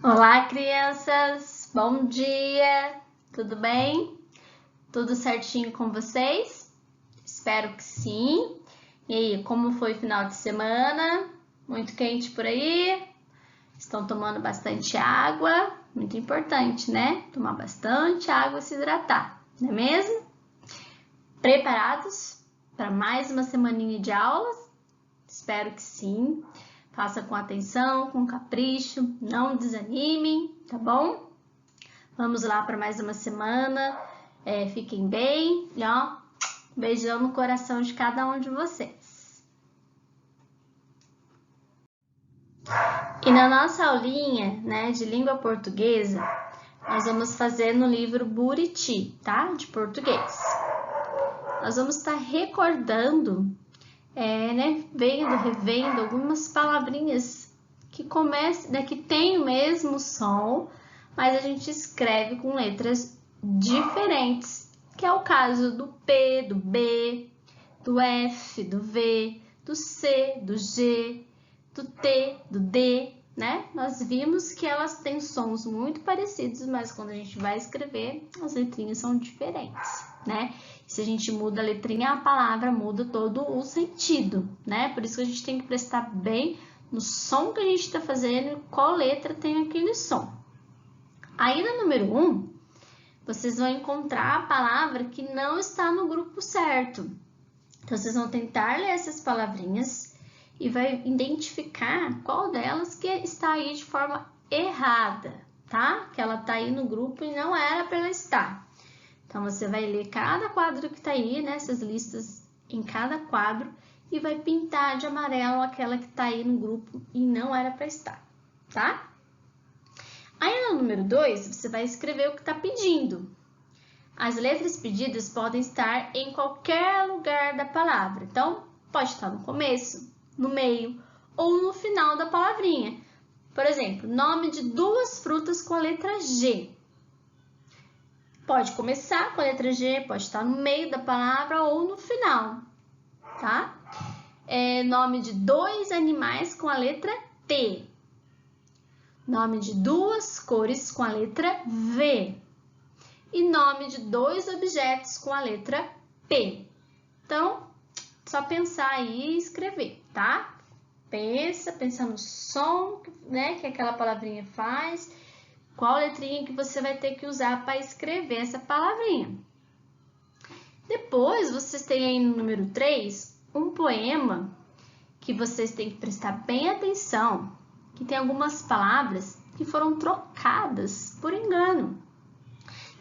Olá, crianças! Bom dia! Tudo bem? Tudo certinho com vocês? Espero que sim. E aí, como foi o final de semana? Muito quente por aí? Estão tomando bastante água? Muito importante, né? Tomar bastante água e se hidratar, não é mesmo? Preparados para mais uma semaninha de aulas? Espero que sim. Faça com atenção, com capricho, não desanimem, tá bom? Vamos lá para mais uma semana. Fiquem bem e ó, beijão no coração de cada um de vocês. E na nossa aulinha, né, de língua portuguesa, nós vamos fazer no livro Buriti, tá? De português. Nós vamos estar recordando, revendo algumas palavrinhas que que tem o mesmo som, mas a gente escreve com letras diferentes, que é o caso do P, do B, do F, do V, do C, do G, do T, do D, né? Nós vimos que elas têm sons muito parecidos, mas quando a gente vai escrever, as letrinhas são diferentes, né? Se a gente muda a letrinha, a palavra muda todo o sentido, né? Por isso que a gente tem que prestar bem no som que a gente está fazendo, qual letra tem aquele som. Aí no número 1, vocês vão encontrar a palavra que não está no grupo certo. Então, vocês vão tentar ler essas palavrinhas e vai identificar qual delas que está aí de forma errada, tá? Que ela está aí no grupo e não era para ela estar. Então, você vai ler cada quadro que está aí, né? Essas listas em cada quadro e vai pintar de amarelo aquela que está aí no grupo e não era para estar, tá? Aí no número 2, você vai escrever o que está pedindo. As letras pedidas podem estar em qualquer lugar da palavra. Então, pode estar no começo, no meio ou no final da palavrinha. Por exemplo, nome de 2 frutas com a letra G. Pode começar com a letra G, pode estar no meio da palavra ou no final, tá? Nome de 2 animais com a letra T. Nome de 2 cores com a letra V. E nome de 2 objetos com a letra P. Então, só pensar aí e escrever, tá? Pensa no som, né, que aquela palavrinha faz, qual letrinha que você vai ter que usar para escrever essa palavrinha. Depois, vocês têm aí no número 3, um poema que vocês têm que prestar bem atenção, que tem algumas palavras que foram trocadas por engano,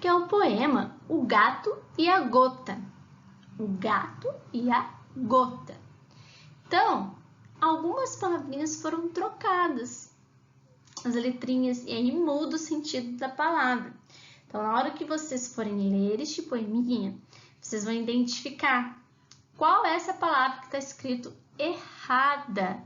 que é o poema O Gato e a Gota. O gato e a gota. Então, algumas palavrinhas foram trocadas, as letrinhas, e aí muda o sentido da palavra. Então, na hora que vocês forem ler este poeminha, vocês vão identificar qual é essa palavra que está escrito errada.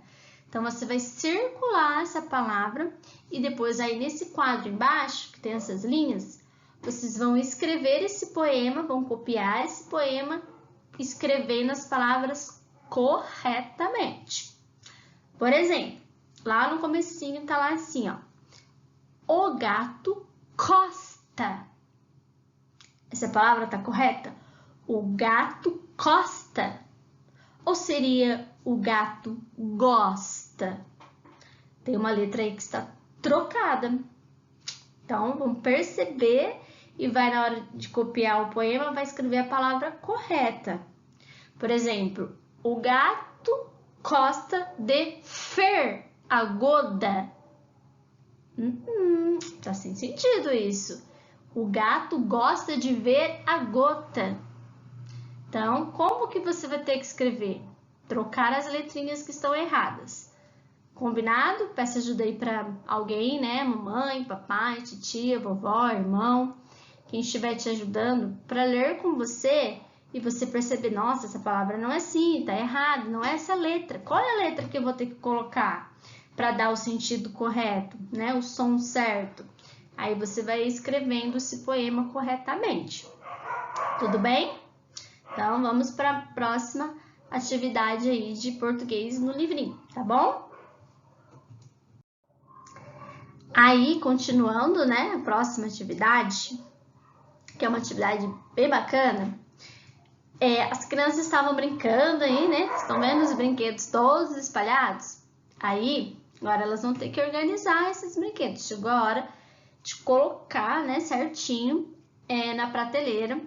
Então, você vai circular essa palavra e depois aí nesse quadro embaixo, que tem essas linhas, vocês vão escrever esse poema, vão copiar esse poema, escrevendo as palavras corretamente. Por exemplo, lá no comecinho tá lá assim, ó. O gato costa. Essa palavra tá correta? O gato costa. Ou seria o gato gosta? Tem uma letra aí que está trocada. Então, vamos perceber e vai na hora de copiar o poema, vai escrever a palavra correta. Por exemplo, o gato gosta de ver a goda. Tá sem sentido isso. O gato gosta de ver a gota. Então, como que você vai ter que escrever? Trocar as letrinhas que estão erradas. Combinado? Peça ajuda aí para alguém, né? Mamãe, papai, titia, vovó, irmão, quem estiver te ajudando para ler com você e você perceber, nossa, essa palavra não é assim, tá errado, não é essa letra. Qual é a letra que eu vou ter que colocar para dar o sentido correto, né? O som certo. Aí você vai escrevendo esse poema corretamente. Tudo bem? Então, vamos para a próxima atividade aí de português no livrinho, tá bom? Aí, continuando, né, a próxima atividade, que é uma atividade bem bacana, as crianças estavam brincando aí, né? Estão vendo os brinquedos todos espalhados? Aí, agora elas vão ter que organizar esses brinquedos. Chegou a hora de colocar, né, certinho na prateleira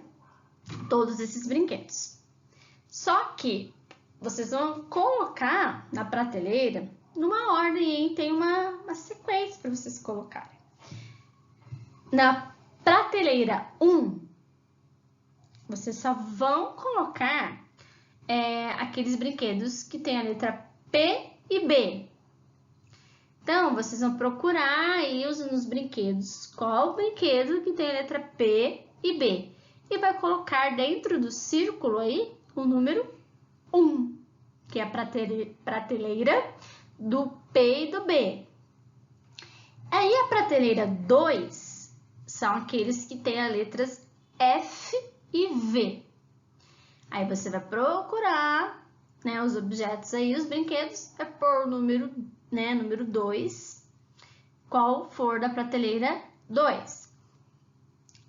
todos esses brinquedos. Só que vocês vão colocar na prateleira numa ordem aí, tem uma sequência para vocês colocarem. Na prateleira 1, vocês só vão colocar aqueles brinquedos que tem a letra P e B. Então, vocês vão procurar aí nos brinquedos qual o brinquedo que tem a letra P e B. E vai colocar dentro do círculo aí o número 1, que é a prateleira do P e do B. Aí a prateleira 2 são aqueles que têm as letras F e V. Aí você vai procurar, né, os objetos aí, os brinquedos, é por número 2, qual for da prateleira 2.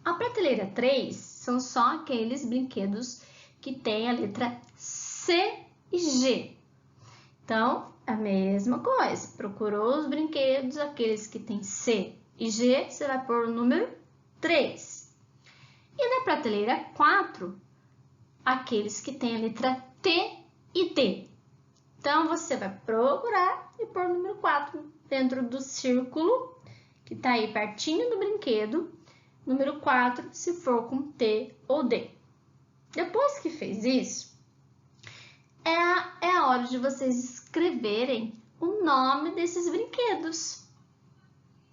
A prateleira 3 são só aqueles brinquedos que têm a letra C e G. Então, a mesma coisa, procurou os brinquedos, aqueles que têm C e G, você vai pôr o número 3. E na prateleira 4, aqueles que têm a letra T e D. Então, você vai procurar e pôr o número 4 dentro do círculo, que está aí pertinho do brinquedo, número 4, se for com T ou D. Depois que fez isso, é a hora de vocês escreverem o nome desses brinquedos,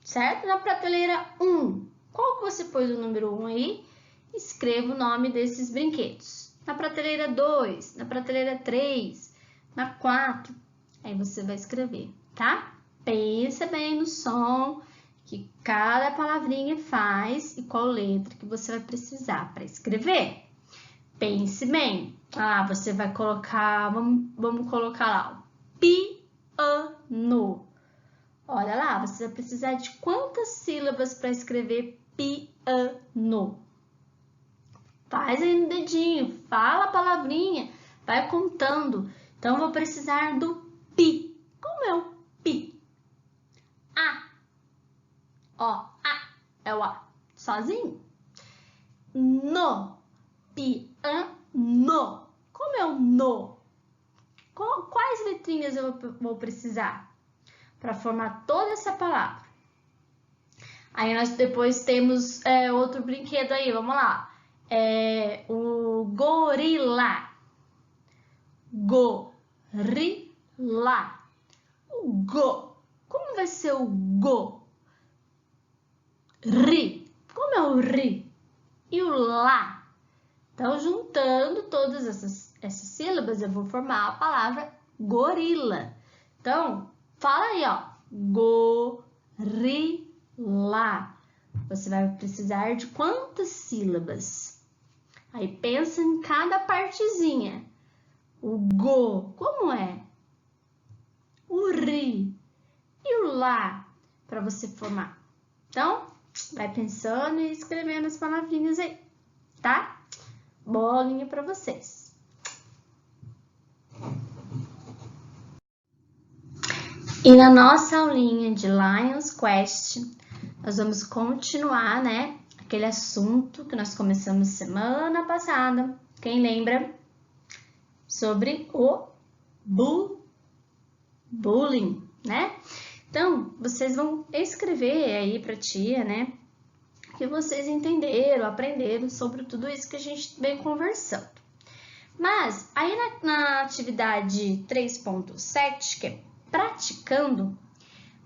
certo? Na prateleira 1, qual que você pôs o número 1 aí? Escreva o nome desses brinquedos. Na prateleira 2, na prateleira 3, na 4, aí você vai escrever, tá? Pensa bem no som que cada palavrinha faz e qual letra que você vai precisar para escrever. Pense bem. Você vai colocar, vamos colocar lá, piano. Olha lá, você vai precisar de quantas sílabas para escrever piano? Faz aí no dedinho, fala a palavrinha, vai contando. Então, vou precisar do pi. Como é o pi? A. Ó, A é o A sozinho. No. Piano. Como é o no? Quais letrinhas eu vou precisar para formar toda essa palavra? Aí nós depois temos outro brinquedo aí, vamos lá. O gorila. Gorila. O go. Como vai ser o go? Ri. Como é o ri? E o lá? Então, juntando todas essas sílabas, eu vou formar a palavra gorila. Então, fala aí, ó. Gorila. Você vai precisar de quantas sílabas? Aí, pensa em cada partezinha. O go, como é? O ri. E o lá, para você formar. Então, vai pensando e escrevendo as palavrinhas aí, tá? Bolinha para vocês. E na nossa aulinha de Lions Quest, nós vamos continuar, né? Aquele assunto que nós começamos semana passada. Quem lembra? Sobre o bullying, né? Então, vocês vão escrever aí para a tia, né? Que vocês entenderam, aprenderam sobre tudo isso que a gente vem conversando. Mas, aí na atividade 3.7, que é praticando,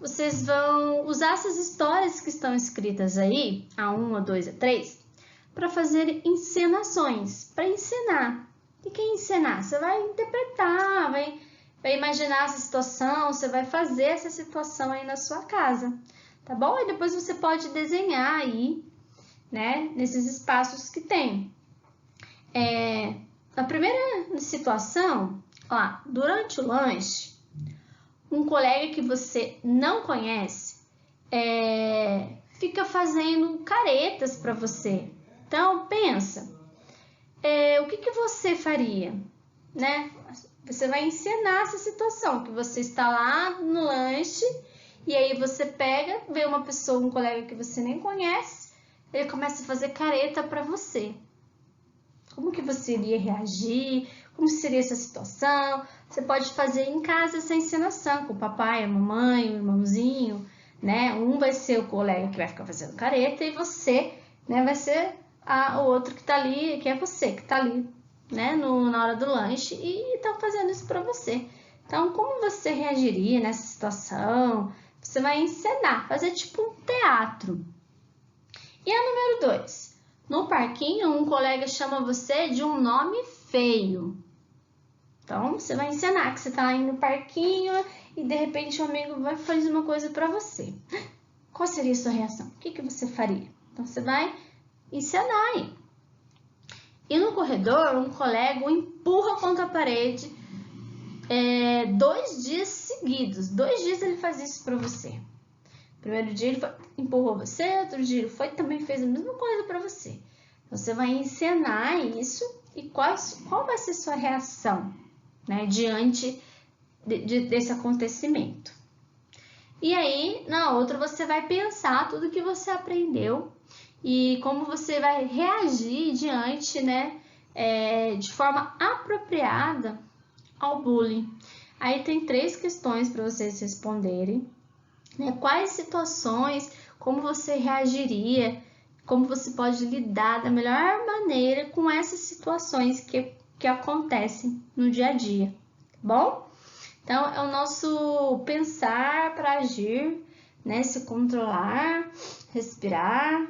vocês vão usar essas histórias que estão escritas aí, a 1, a 2, a 3, para fazer encenações, para ensinar. O que é encenar? Você vai interpretar, vai imaginar essa situação, você vai fazer essa situação aí na sua casa. Tá bom? E depois você pode desenhar aí, né, nesses espaços que tem. Na primeira situação, ó, durante o lanche, um colega que você não conhece fica fazendo caretas para você. Então, pensa, o que você faria, né? Você vai encenar essa situação, que você está lá no lanche e aí você pega, vê uma pessoa, um colega que você nem conhece, ele começa a fazer careta para você. Como que você iria reagir? Como seria essa situação? Você pode fazer em casa essa encenação com o papai, a mamãe, o irmãozinho, né? Um vai ser o colega que vai ficar fazendo careta e você, né, vai ser o outro que tá ali, que é você, que tá ali, né, na hora do lanche e tá fazendo isso para você. Então, como você reagiria nessa situação? Você vai encenar, fazer tipo um teatro. E a número 2. No parquinho, um colega chama você de um nome feio. Então, você vai encenar que você tá aí no parquinho e de repente um amigo vai fazer uma coisa para você. Qual seria a sua reação? O que você faria? Então, você vai encenar aí. E no corredor, um colega o empurra contra a parede 2 dias seguidos. 2 dias ele faz isso para você. Primeiro dia ele empurrou você, outro dia ele também fez a mesma coisa para você. Você vai encenar isso e qual vai ser sua reação, né, diante desse acontecimento. E aí, na outra, você vai pensar tudo que você aprendeu e como você vai reagir diante, né, de forma apropriada ao bullying. Aí tem 3 questões para vocês responderem. Né? Quais situações, como você reagiria, como você pode lidar da melhor maneira com essas situações que acontecem no dia a dia, tá bom? Então, é o nosso pensar para agir, né? Se controlar, respirar,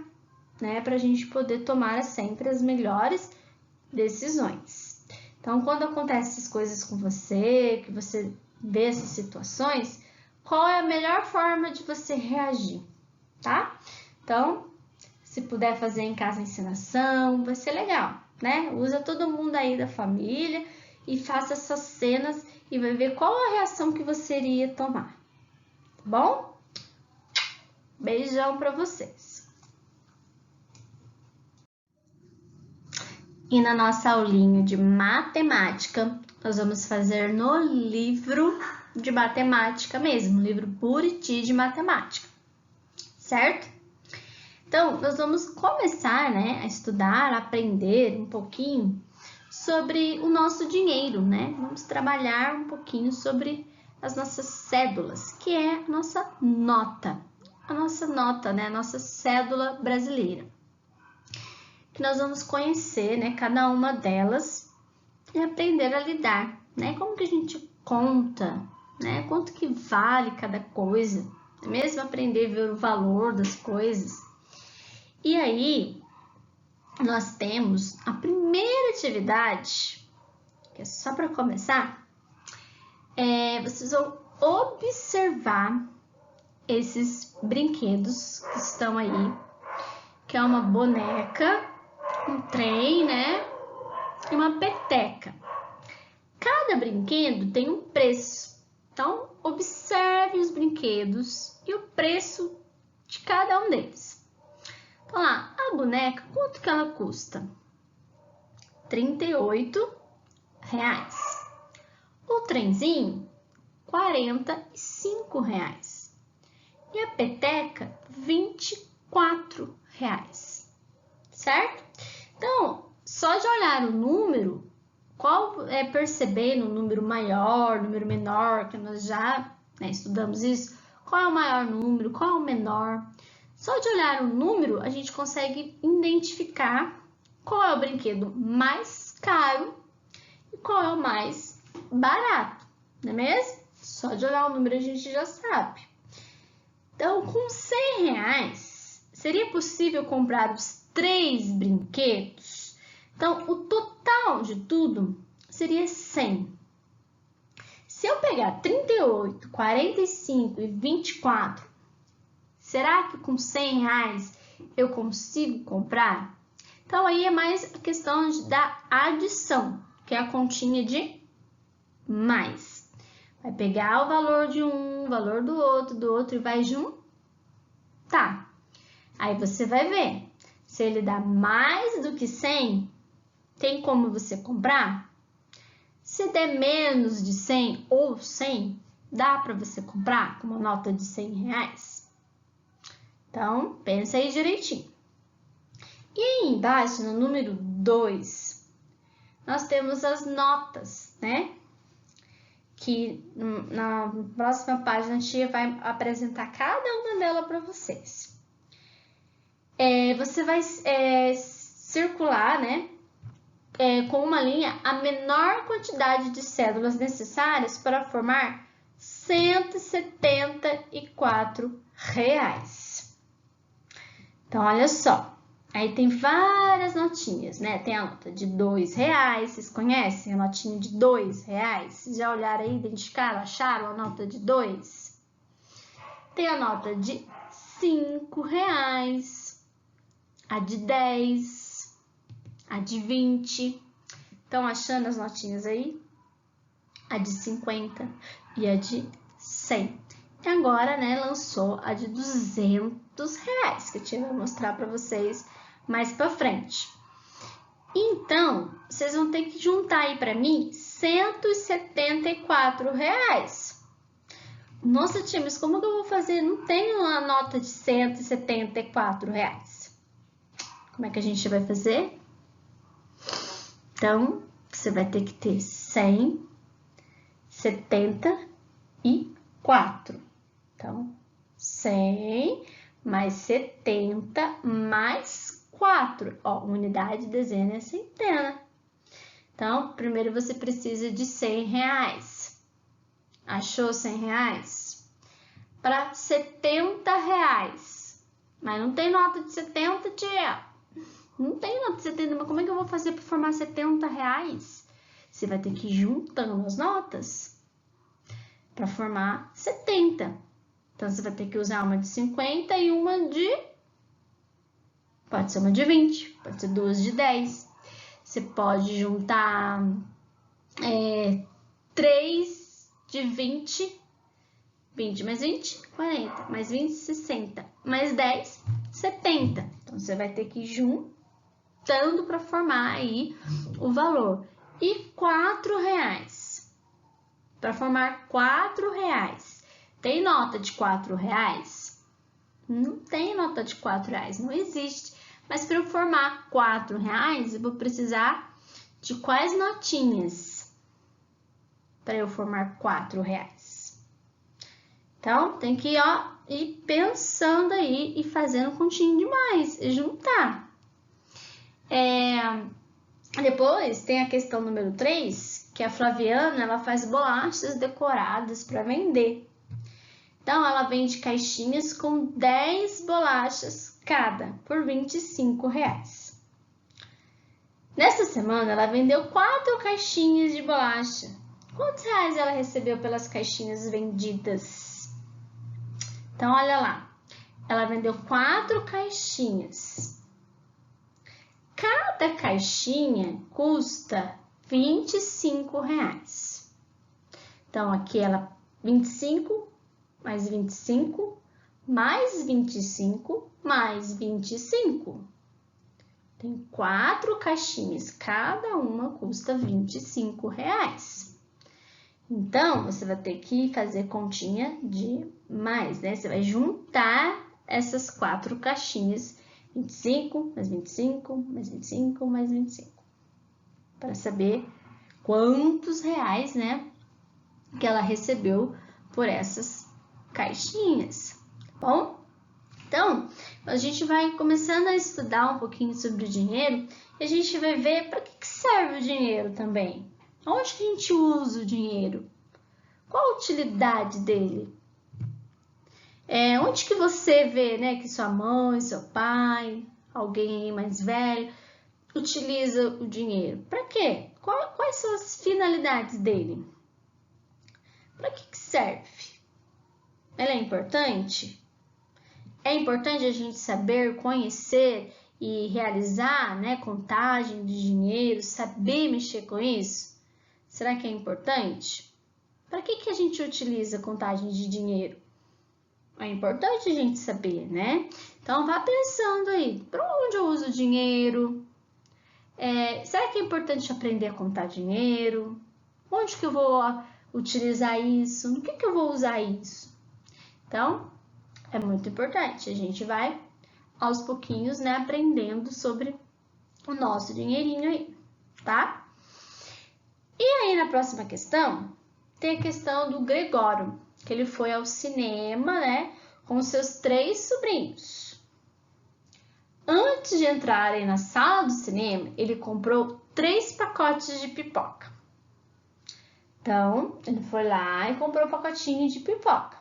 né? Para a gente poder tomar sempre as melhores decisões. Então, quando acontecem essas coisas com você, que você vê essas situações, qual é a melhor forma de você reagir, tá? Então, se puder fazer em casa a encenação, vai ser legal, né? Usa todo mundo aí da família e faça essas cenas e vai ver qual a reação que você iria tomar, tá bom? Beijão para vocês. E na nossa aulinha de matemática, nós vamos fazer no livro de matemática mesmo, livro Buriti de matemática, certo? Então, nós vamos começar, né, a estudar, a aprender um pouquinho sobre o nosso dinheiro, né? Vamos trabalhar um pouquinho sobre as nossas cédulas, que é a nossa nota, né, a nossa cédula brasileira. Que nós vamos conhecer, né, cada uma delas e aprender a lidar, né? Como que a gente conta, né? Quanto que vale cada coisa, mesmo aprender a ver o valor das coisas. E aí, nós temos a primeira atividade, que é só para começar, vocês vão observar esses brinquedos que estão aí, que é uma boneca, um trem, né? E uma peteca. Cada brinquedo tem um preço. Então, observe os brinquedos e o preço de cada um deles. Então lá, a boneca, quanto que ela custa? R$38. O trenzinho, R$45. E a peteca, R$24. Certo? Então, só de olhar o número, percebendo o número maior, número menor, que nós já estudamos isso, qual é o maior número, qual é o menor. Só de olhar o número, a gente consegue identificar qual é o brinquedo mais caro e qual é o mais barato, não é mesmo? Só de olhar o número a gente já sabe. Então, com R$100, seria possível comprar os 3 brinquedos? Então, o total de tudo seria 100. Se eu pegar 38, 45 e 24, será que com R$100 eu consigo comprar? Então, aí é mais a questão da adição, que é a continha de mais. Vai pegar o valor de um, o valor do outro e vai juntando. Tá. Aí você vai ver. Se ele dá mais do que 100, tem como você comprar? Se der menos de 100 ou 100, dá para você comprar com uma nota de 100 reais? Então, pensa aí direitinho. E aí embaixo, no número 2, nós temos as notas, né? Que na próxima página a tia vai apresentar cada uma delas para vocês. Você vai circular, né? Com uma linha a menor quantidade de cédulas necessárias para formar R$ 174. Então, olha só. Aí tem várias notinhas, né? Tem a nota de R$ 2,00. Vocês conhecem a notinha de R$ 2,00? Vocês já olharam aí, identificaram, acharam a nota de 2? Tem a nota de R$ 5,00, a de 10, a de 20. Estão achando as notinhas aí? A de 50 e a de 100. E agora, né, lançou a de R$ 200, que eu tinha que mostrar para vocês mais para frente. Então, vocês vão ter que juntar aí para mim R$ 174. Nossa, tia, mas como que eu vou fazer? Não tenho uma nota de R$ 174. Como é que a gente vai fazer? Então, você vai ter que ter 174. Então, 100 mais 70 mais 4. Ó, unidade, dezena e centena. Então, primeiro você precisa de R$ 100. Achou R$ 100? Para R$ 70. Mas não tem nota de 70, tia. Não tem nota de 70, mas como é que eu vou fazer para formar R$ 70? Você vai ter que ir juntando as notas para formar 70. Então, você vai ter que usar uma de 50 e uma de... Pode ser uma de 20, pode ser duas de 10. Você pode juntar 3 de 20. 20 mais 20, 40. Mais 20, 60. Mais 10, 70. Então, você vai ter que ir juntando para formar aí o valor. E R$ 4,00. Para formar R$ 4,00. Tem nota de R$ 4,00? Não tem nota de R$ 4,00, não existe. Mas para eu formar R$ 4,00, eu vou precisar de quais notinhas para eu formar R$ 4,00? Então, tem que ir pensando aí e fazendo continho demais, e juntar. Depois tem a questão número 3, que a Flaviana ela faz bolachas decoradas para vender. Então, ela vende caixinhas com 10 bolachas cada, por R$ 25. Nessa semana, ela vendeu 4 caixinhas de bolacha. Quantos reais ela recebeu pelas caixinhas vendidas? Então, olha lá. Ela vendeu 4 caixinhas. Cada caixinha custa R$ 25. Então, aqui ela 25 mais 25 mais 25 mais 25. Tem 4 caixinhas, cada uma custa R$ 25. Então, você vai ter que fazer continha de mais, né? Você vai juntar essas 4 caixinhas, 25 mais 25 mais 25 mais 25, para saber quantos reais, né, que ela recebeu por essas caixinhas, tá bom? Então, a gente vai começando a estudar um pouquinho sobre o dinheiro e a gente vai ver para que serve o dinheiro também. Onde que a gente usa o dinheiro? Qual a utilidade dele? Onde que você vê, né, que sua mãe, seu pai, alguém mais velho, utiliza o dinheiro? Para quê? Quais são as finalidades dele? Para que serve? Ela é importante? É importante a gente saber, conhecer e realizar, né, contagem de dinheiro, saber mexer com isso? Será que é importante? Para que a gente utiliza contagem de dinheiro? É importante a gente saber, né? Então, vá pensando aí, para onde eu uso dinheiro? Será que é importante aprender a contar dinheiro? Onde que eu vou utilizar isso? No que eu vou usar isso? Então, é muito importante. A gente vai, aos pouquinhos, né, aprendendo sobre o nosso dinheirinho aí, tá? E aí, na próxima questão, tem a questão do Gregório, que ele foi ao cinema, né, com seus 3 sobrinhos. Antes de entrarem na sala do cinema, ele comprou 3 pacotes de pipoca. Então, ele foi lá e comprou um pacotinho de pipoca.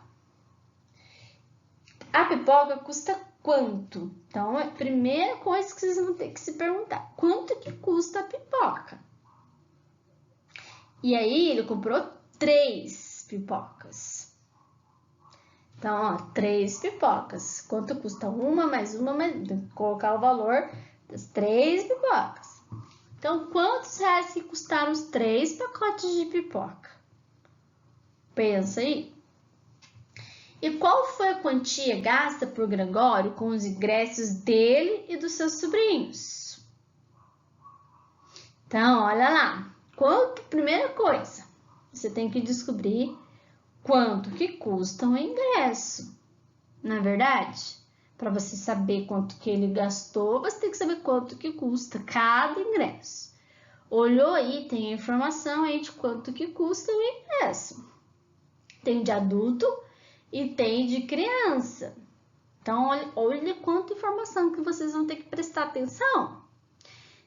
A pipoca custa quanto? Então, a primeira coisa que vocês vão ter que se perguntar, quanto que custa a pipoca? E aí, ele comprou 3 pipocas. Então, ó, 3 pipocas. Quanto custa uma, mais colocar o valor das 3 pipocas. Então, quantos reais que custaram os 3 pacotes de pipoca? Pensa aí. E qual foi a quantia gasta por Gregório com os ingressos dele e dos seus sobrinhos? Então, olha lá. Primeira coisa, você tem que descobrir quanto que custa um ingresso, não é verdade? Para você saber quanto que ele gastou, você tem que saber quanto que custa cada ingresso. Olhou aí, tem a informação aí de quanto que custa o ingresso. Tem de adulto e tem de criança. Então, olha quanta informação que vocês vão ter que prestar atenção.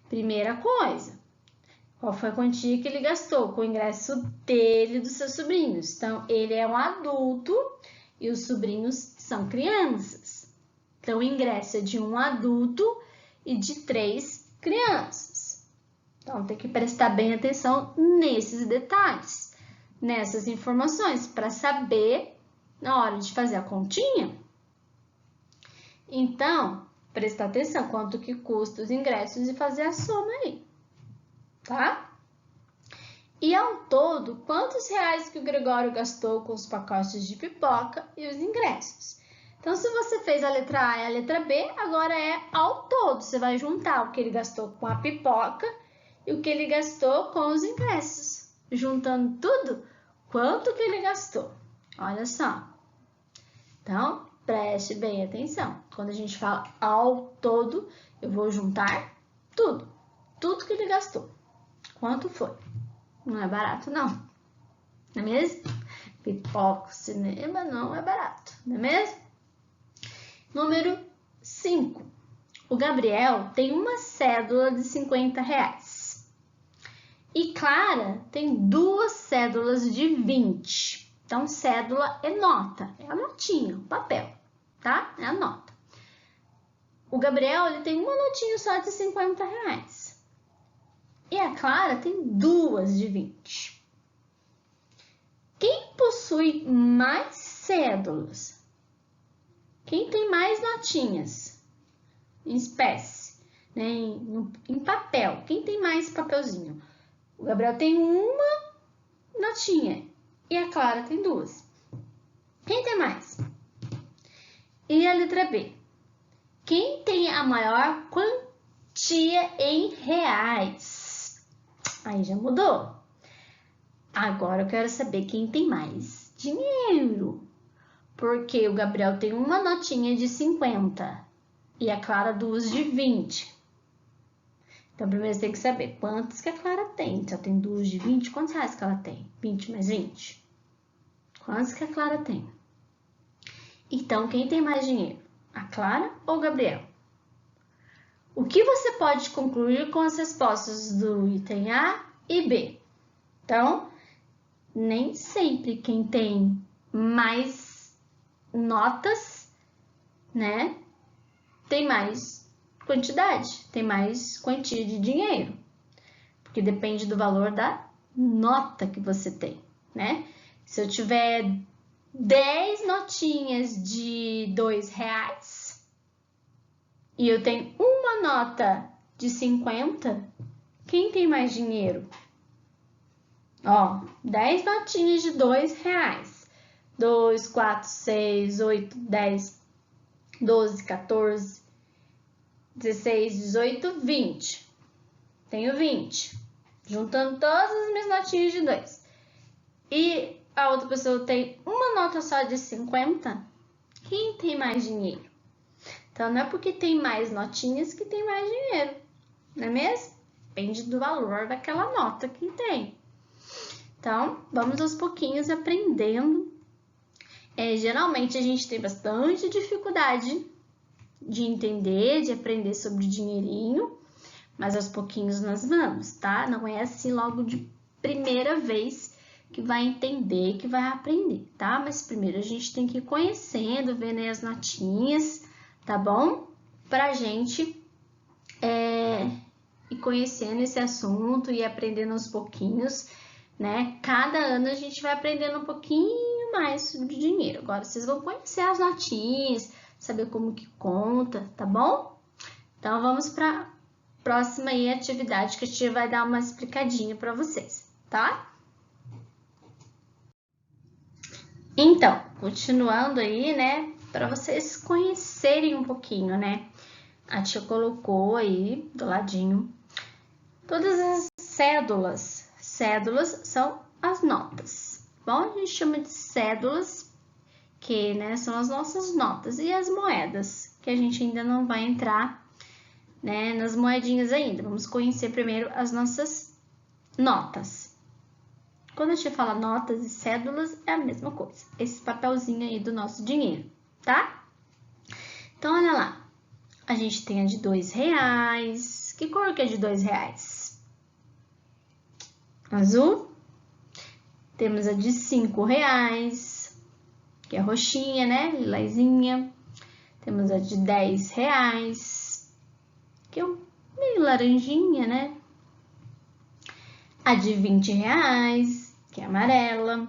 Primeira coisa, qual foi a quantia que ele gastou com o ingresso dele e dos seus sobrinhos? Então, ele é um adulto e os sobrinhos são crianças. Então, o ingresso é de um adulto e de 3 crianças. Então, tem que prestar bem atenção nesses detalhes, nessas informações, para saber na hora de fazer a continha. Então, prestar atenção quanto que custa os ingressos e fazer a soma aí. Tá? E ao todo, quantos reais que o Gregório gastou com os pacotes de pipoca e os ingressos? Então, se você fez a letra A e a letra B, agora é ao todo. Você vai juntar o que ele gastou com a pipoca e o que ele gastou com os ingressos. Juntando tudo, quanto que ele gastou? Olha só. Então, preste bem atenção. Quando a gente fala ao todo, eu vou juntar tudo. Tudo que ele gastou. Quanto foi? Não é barato, não. Não é mesmo? Pipoca, cinema não é barato, não é mesmo? Número 5. O Gabriel tem uma cédula de 50 reais. E Clara tem 2 cédulas de 20. Então, cédula é nota, é a notinha, o papel, tá? É a nota. O Gabriel ele tem uma notinha só de 50 reais. E a Clara tem 2 de 20. Quem possui mais cédulas? Quem tem mais notinhas? Em espécie, né? Em papel. Quem tem mais papelzinho? O Gabriel tem uma notinha e a Clara tem 2. Quem tem mais? E a letra B? Quem tem a maior quantia em reais? Aí já mudou. Agora eu quero saber quem tem mais dinheiro. Porque o Gabriel tem uma notinha de 50 e a Clara 2 de 20. Então, primeiro você tem que saber quantos que a Clara tem. Se ela tem 2 de 20, quantos reais que ela tem? 20 mais 20. Quantos que a Clara tem? Então, quem tem mais dinheiro? A Clara ou o Gabriel? O que você pode concluir com as respostas do item A e B? Então, nem sempre quem tem mais notas, né, tem mais quantidade, tem mais quantia de dinheiro. Porque depende do valor da nota que você tem, né? Se eu tiver 10 notinhas de 2 reais, e eu tenho uma nota de 50, quem tem mais dinheiro? Ó, 10 notinhas de 2 reais, 2, 4, 6, 8, 10, 12, 14, 16, 18, 20. Tenho 20. Juntando todas as minhas notinhas de 2. E a outra pessoa tem uma nota só de 50. Quem tem mais dinheiro? Então, não é porque tem mais notinhas que tem mais dinheiro. Não é mesmo? Depende do valor daquela nota que tem. Então, vamos aos pouquinhos aprendendo. Geralmente, a gente tem bastante dificuldade de entender, de aprender sobre dinheirinho, mas aos pouquinhos nós vamos, tá? Não é assim logo de primeira vez que vai entender, que vai aprender, tá? Mas primeiro a gente tem que ir conhecendo, vendo aí as notinhas, tá bom? Pra gente ir conhecendo esse assunto e aprendendo aos pouquinhos, né? Cada ano a gente vai aprendendo um pouquinho mais sobre dinheiro. Agora vocês vão conhecer as notinhas, saber como que conta, tá bom? Então vamos para próxima aí atividade que a gente vai dar uma explicadinha para vocês, tá? Então, continuando aí, né, para vocês conhecerem um pouquinho, né? A tia colocou aí do ladinho todas as cédulas. Cédulas são as notas. Bom, a gente chama de cédulas, que, né, são as nossas notas, e as moedas, que a gente ainda não vai entrar, né, nas moedinhas ainda. Vamos conhecer primeiro as nossas notas. Quando a gente fala notas e cédulas, é a mesma coisa. Esse papelzinho aí do nosso dinheiro, tá? Então, olha lá. A gente tem a de R$2. Que cor que é de R$2? Azul. Temos a de R$5, que é roxinha, né? Lilazinha. Temos a de R$10, que é meio laranjinha, né? A de R$20, que é amarela.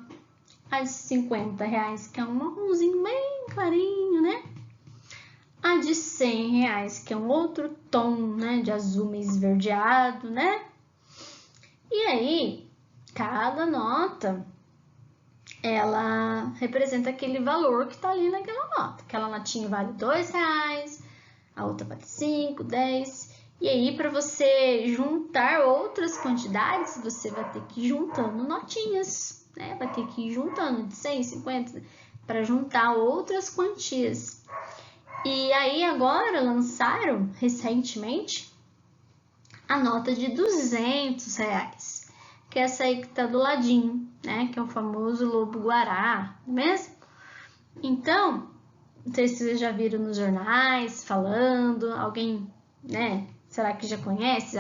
A de R$50, que é um marronzinho bem clarinho, né? A de R$100, que é um outro tom, né? De azul meio esverdeado, né? E aí, cada nota, ela representa aquele valor que tá ali naquela nota. Aquela notinha vale R$2, a outra vale 5, 10... E aí, para você juntar outras quantidades, você vai ter que ir juntando notinhas, né? Vai ter que ir juntando de 100, 50, para juntar outras quantias. E aí, agora, lançaram, recentemente, a nota de R$200, que é essa aí que tá do ladinho, né? Que é o famoso lobo-guará, não é mesmo? Então, não sei se vocês já viram nos jornais falando, alguém, né? Será que já conhece?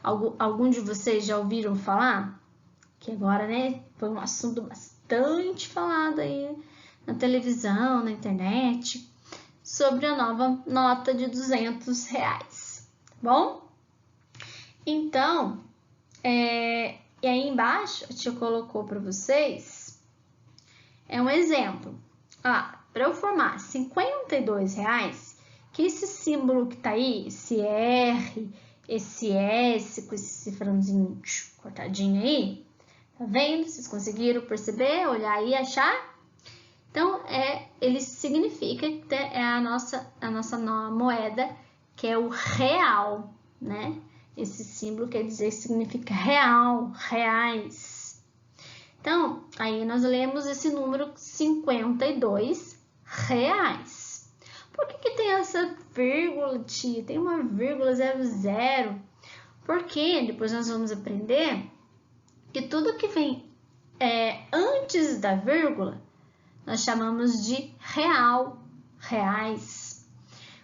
Algum de vocês já ouviram falar? Que agora, né, foi um assunto bastante falado aí na televisão, na internet, sobre a nova nota de R$200, tá bom? Então, e aí embaixo a tia colocou para vocês, um exemplo. Para eu formar R$52, que esse símbolo que tá aí, esse R, esse S, com esse cifrãozinho cortadinho aí, tá vendo? Vocês conseguiram perceber, olhar aí e achar? Então, ele significa que é a nossa moeda, que é o real, né? Esse símbolo quer dizer que significa real, reais. Então, aí nós lemos esse número R$52. Por que tem essa vírgula, tia? Tem uma vírgula 00. Porque depois nós vamos aprender que tudo que vem antes da vírgula, nós chamamos de real, reais.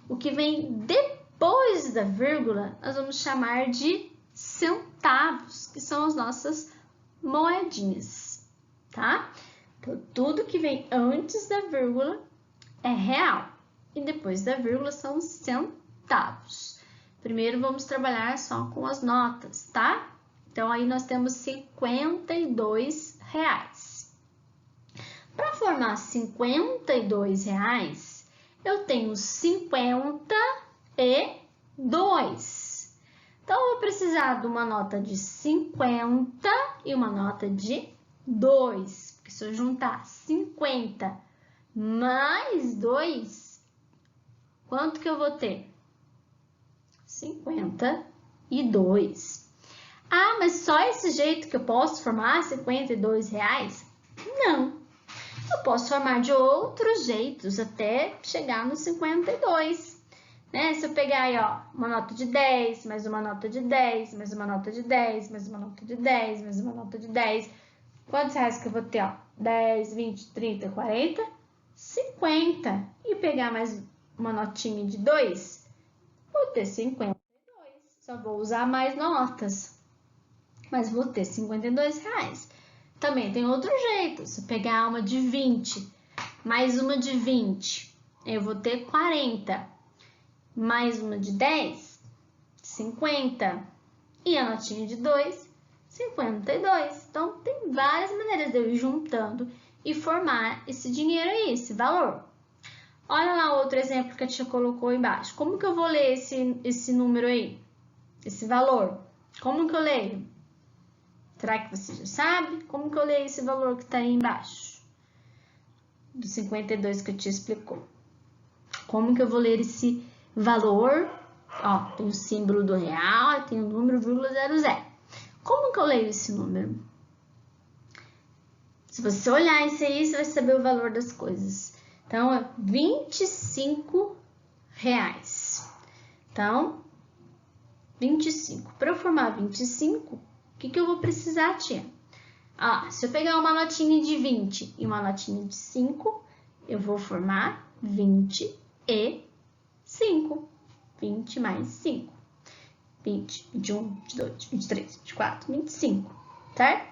O que vem depois da vírgula, nós vamos chamar de centavos, que são as nossas moedinhas, tá? Então, tudo que vem antes da vírgula é real. E depois da vírgula são centavos. Primeiro vamos trabalhar só com as notas, tá? Então, aí nós temos R$52. Para formar R$52, eu tenho 52. Então, eu vou precisar de uma nota de 50 e uma nota de 2, porque se eu juntar 50 mais 2, quanto que eu vou ter? 52. Ah, mas só esse jeito que eu posso formar R$52? Não. Eu posso formar de outros jeitos até chegar nos 52. Né? Se eu pegar aí, ó, uma nota de 10, mais uma nota de 10, mais uma nota de 10, mais uma nota de 10, mais uma nota de 10. Quantos reais que eu vou ter, ó? 10, 20, 30, 40, 50. E pegar mais uma notinha de 2, vou ter 52. Só vou usar mais notas, mas vou ter R$52. Também tem outro jeito. Se eu pegar uma de 20, mais uma de 20, eu vou ter 40. Mais uma de 10, 50. E a notinha de 2, 52. Então, tem várias maneiras de eu ir juntando e formar esse dinheiro aí, esse valor. Olha lá outro exemplo que a tia colocou embaixo. Como que eu vou ler esse número aí? Esse valor? Como que eu leio? Será que você já sabe? Como que eu leio esse valor que está aí embaixo? Do 52 que a tia explicou. Como que eu vou ler esse valor? Ó, tem o símbolo do real, tem o número 0,00. Como que eu leio esse número? Se você olhar isso aí, você vai saber o valor das coisas. Então, é R$25. Então, 25. Para eu formar 25, o que eu vou precisar, tia? Ah, se eu pegar uma notinha de 20 e uma notinha de 5, eu vou formar 25. 20 mais 5. 20, 21, 22, 23, 24, 25, certo?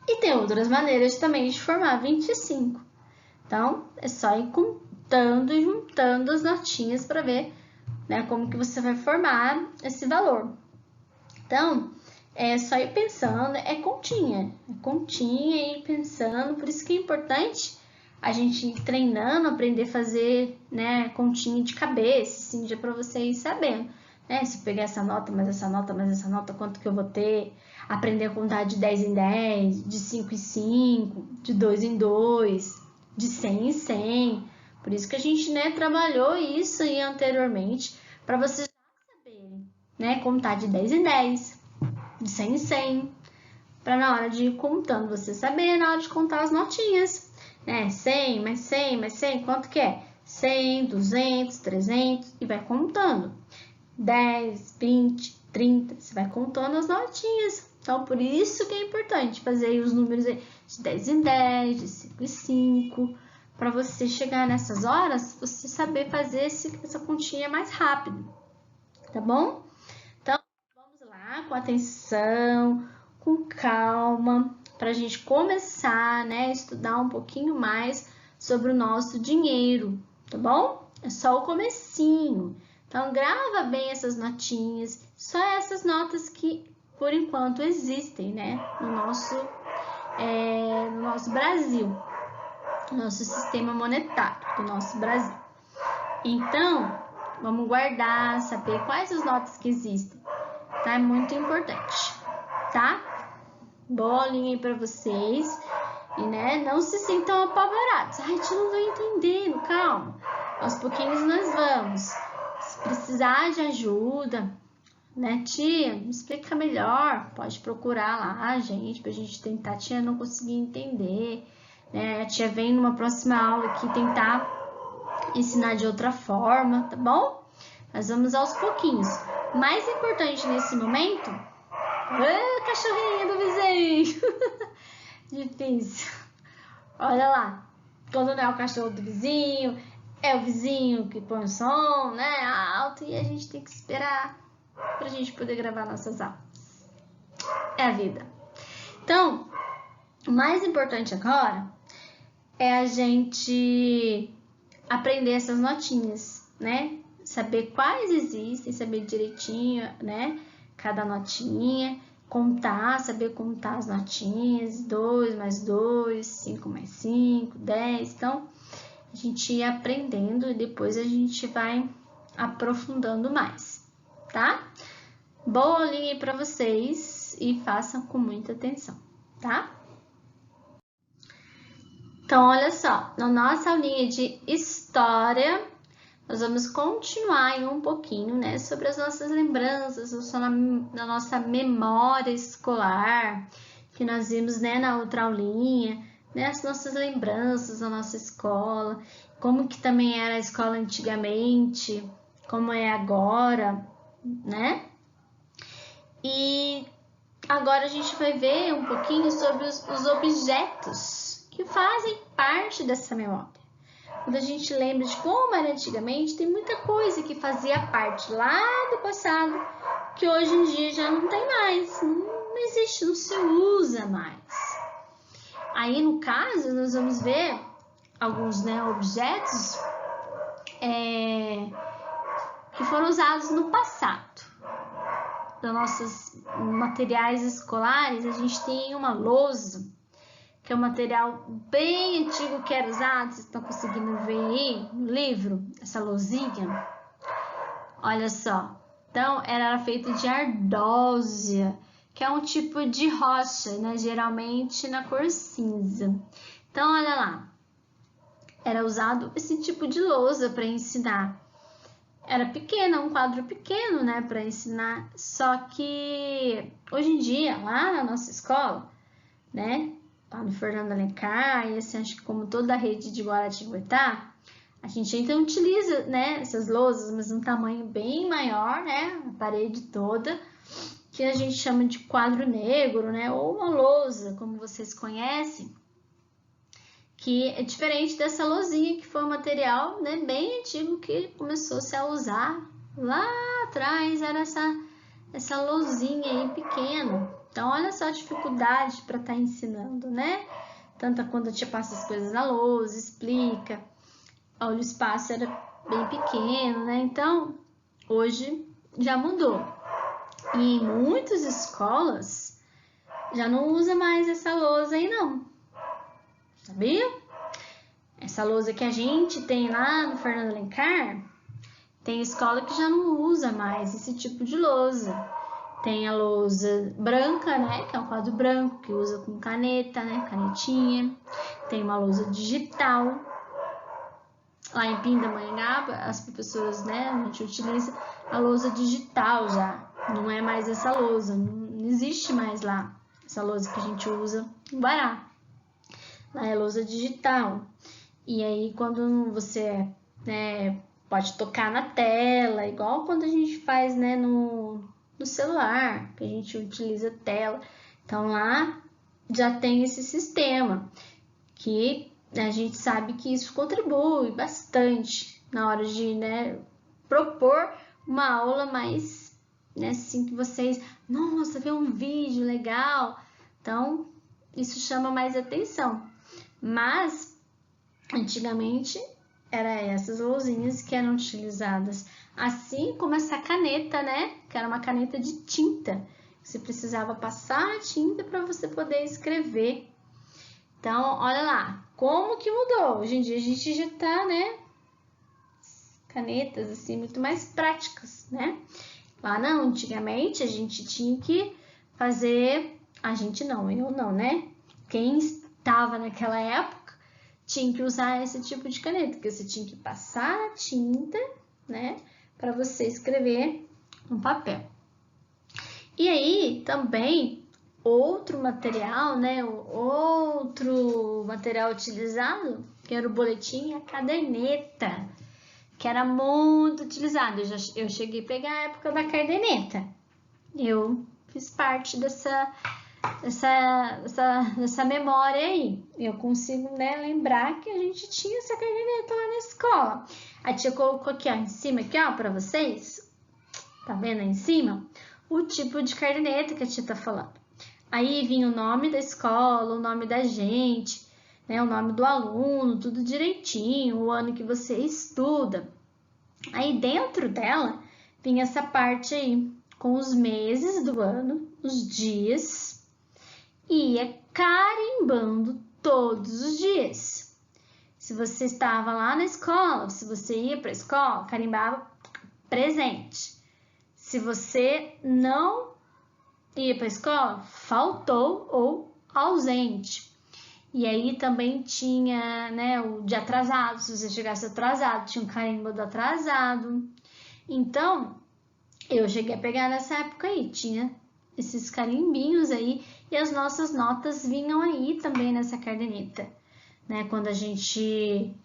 E tem outras maneiras também de formar 25. Então, é só ir contando e juntando as notinhas para ver, né, como que você vai formar esse valor. Então, é só ir pensando, é continha e ir pensando, por isso que é importante a gente ir treinando, aprender a fazer, né, continha de cabeça, assim, já para você ir sabendo, né, se eu pegar essa nota, mais essa nota, mais essa nota, quanto que eu vou ter, aprender a contar de 10 em 10, de 5 em 5, de 2 em 2, de 100 em 100, por isso que a gente, né, trabalhou isso aí anteriormente, para vocês já saberem, né, contar de 10 em 10, de 100 em 100, para na hora de ir contando, você saber na hora de contar as notinhas, né? 100 mais 100 mais 100, quanto que é? 100, 200, 300 e vai contando. 10, 20, 30, você vai contando as notinhas. Então, por isso que é importante fazer aí os números aí de 10 em 10, de 5 em 5, para você chegar nessas horas, você saber fazer essa continha mais rápido, tá bom? Então, vamos lá, com atenção, com calma, para a gente começar, né, a estudar um pouquinho mais sobre o nosso dinheiro, tá bom? É só o comecinho. Então, grava bem essas notinhas, só essas notas que, por enquanto, existem, né, no nosso Brasil, no nosso sistema monetário do nosso Brasil. Então, vamos guardar, saber quais as notas que existem, tá? É muito importante, tá? Boa linha aí para vocês. E, né, não se sintam apavorados. Ai, tia, não tô entendendo, calma. Aos pouquinhos nós vamos. Se precisar de ajuda, né, tia, me explica melhor. Pode procurar lá a gente, pra gente tentar. Tia, não consegui entender. Né? A tia vem numa próxima aula aqui tentar ensinar de outra forma, tá bom? Nós vamos aos pouquinhos. Mais importante nesse momento... cachorrinho do vizinho! Difícil. Olha lá. Quando não é o cachorro do vizinho, é o vizinho que põe o som, né, alto, e a gente tem que esperar pra gente poder gravar nossas aulas. É a vida. Então, o mais importante agora é a gente aprender essas notinhas, né? Saber quais existem, saber direitinho, né? Cada notinha, contar, saber contar as notinhas, 2 mais 2, 5 mais 5, 10. Então, a gente ia aprendendo e depois a gente vai aprofundando mais, tá? Boa linha para vocês e façam com muita atenção, tá? Então, olha só, na nossa aulinha de história, nós vamos continuar aí um pouquinho, né, sobre as nossas lembranças, na nossa memória escolar, que nós vimos, né, na outra aulinha, né, as nossas lembranças da nossa escola, como que também era a escola antigamente, como é agora, né? E agora a gente vai ver um pouquinho sobre os objetos que fazem parte dessa memória. Quando a gente lembra de como era antigamente, tem muita coisa que fazia parte lá do passado que hoje em dia já não tem mais, não existe, não se usa mais. Aí, no caso, nós vamos ver alguns, né, objetos que foram usados no passado. Dos nossos materiais escolares, a gente tem uma lousa, que é um material bem antigo que era usado. Vocês estão conseguindo ver aí no livro, essa lousinha? Olha só. Então, ela era feita de ardósia, que é um tipo de rocha, né? Geralmente na cor cinza. Então, olha lá. Era usado esse tipo de lousa para ensinar. Era pequena, um quadro pequeno, né, para ensinar. Só que hoje em dia, lá na nossa escola, né, lá no Fernando Alencar, e assim, acho que como toda a rede de Guaratinguetá, a gente então utiliza, né, essas lousas, mas um tamanho bem maior, né, a parede toda, que a gente chama de quadro negro, né, ou uma lousa, como vocês conhecem, que é diferente dessa lousinha, que foi um material, né, bem antigo que começou-se a usar lá atrás, era essa lousinha aí pequena. Então, olha só a dificuldade para estar ensinando, né? Tanto quando a tia passa as coisas na lousa, explica. Olha, o espaço era bem pequeno, né? Então, hoje já mudou. E em muitas escolas já não usa mais essa lousa aí, não. Sabia? Essa lousa que a gente tem lá no Fernando Alencar, tem escola que já não usa mais esse tipo de lousa. Tem a lousa branca, né, que é um quadro branco, que usa com caneta, né, canetinha. Tem uma lousa digital. Lá em Pindamonhangaba, as professoras, né, a gente utiliza a lousa digital já. Não é mais essa lousa, não existe mais lá essa lousa que a gente usa em Guará. Lá é lousa digital. E aí, quando você, né, pode tocar na tela, igual quando a gente faz, né, no celular, que a gente utiliza tela. Então, lá já tem esse sistema, que a gente sabe que isso contribui bastante na hora de, né, propor uma aula mais, né, assim, que vocês, nossa, vê um vídeo legal. Então, isso chama mais atenção. Mas, antigamente, eram essas lousinhas que eram utilizadas. Assim como essa caneta, né? Que era uma caneta de tinta. Você precisava passar a tinta para você poder escrever. Então, olha lá, como que mudou. Hoje em dia a gente já tá, né? Canetas, assim, muito mais práticas, né? Lá não, antigamente a gente tinha que fazer... A gente não, eu não, né? Quem estava naquela época tinha que usar esse tipo de caneta, que você tinha que passar a tinta, né, para você escrever no papel. E aí, também, outro material, né, outro material utilizado, que era o boletim e a caderneta, que era muito utilizado. Eu cheguei a pegar a época da caderneta. Eu fiz parte dessa memória aí. Eu consigo, né, lembrar que a gente tinha essa caderneta lá na escola. A tia colocou aqui, ó, em cima, aqui, ó, pra vocês. Tá vendo aí em cima? O tipo de caderneta que a tia tá falando. Aí vinha o nome da escola, o nome da gente, né, o nome do aluno, tudo direitinho, o ano que você estuda. Aí dentro dela vinha essa parte aí, com os meses do ano, os dias, e ia carimbando todos os dias. Se você estava lá na escola, se você ia para a escola, carimbava presente. Se você não ia para a escola, faltou ou ausente. E aí também tinha, né, o de atrasado, se você chegasse atrasado, tinha um carimbo do atrasado. Então, eu cheguei a pegar nessa época aí, tinha esses carimbinhos aí e as nossas notas vinham aí também nessa caderneta, né? Quando a gente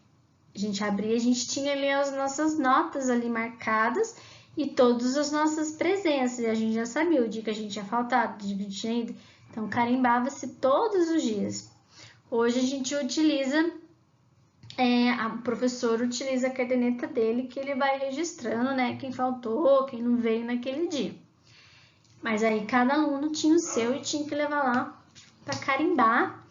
abria, a gente tinha ali as nossas notas ali marcadas e todas as nossas presenças, e a gente já sabia o dia que a gente ia faltar, o dia que a gente tinha ido, então carimbava-se todos os dias. Hoje a gente utiliza, o professor utiliza a caderneta dele que ele vai registrando, né, quem faltou, quem não veio naquele dia. Mas aí cada aluno tinha o seu e tinha que levar lá para carimbar.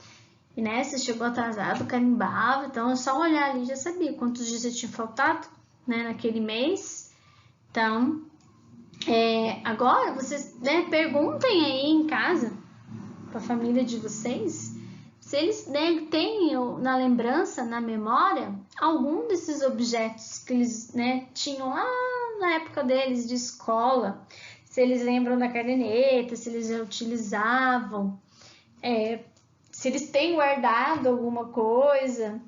E, né, se chegou atrasado, carimbava. Então, é só olhar ali já sabia quantos dias você tinha faltado, né, naquele mês. Então, agora vocês, né, perguntem aí em casa para a família de vocês se eles, né, têm na lembrança, na memória, algum desses objetos que eles, né, tinham lá na época deles de escola. Se eles lembram da caderneta, se eles já utilizavam, se eles têm guardado alguma coisa,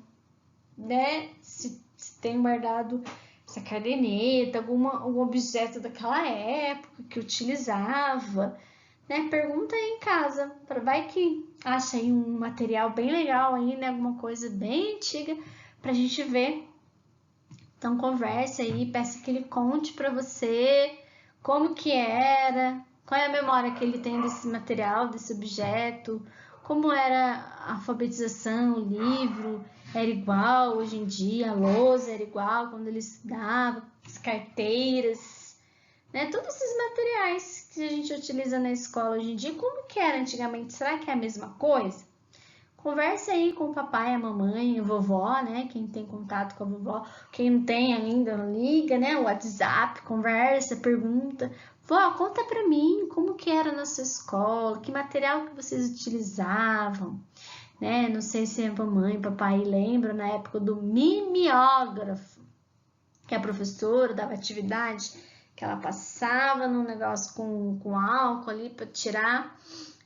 né? Se tem guardado essa caderneta, algum objeto daquela época que utilizava, né? Pergunta aí em casa, vai que acha aí um material bem legal aí, né? Alguma coisa bem antiga pra gente ver. Então converse aí, peça que ele conte pra você como que era, qual é a memória que ele tem desse material, desse objeto, como era a alfabetização, o livro era igual hoje em dia, a lousa era igual quando ele estudava, as carteiras, né? Todos esses materiais que a gente utiliza na escola hoje em dia, como que era antigamente? Será que é a mesma coisa? Converse aí com o papai, a mamãe, a vovó, né? Quem tem contato com a vovó. Quem não tem ainda, liga, né? O WhatsApp, conversa, pergunta. Vó, conta pra mim como que era na sua escola, que material que vocês utilizavam, né? Não sei se a mamãe e papai lembram na época do mimeógrafo, que a professora dava atividade, que ela passava num negócio com álcool ali para tirar,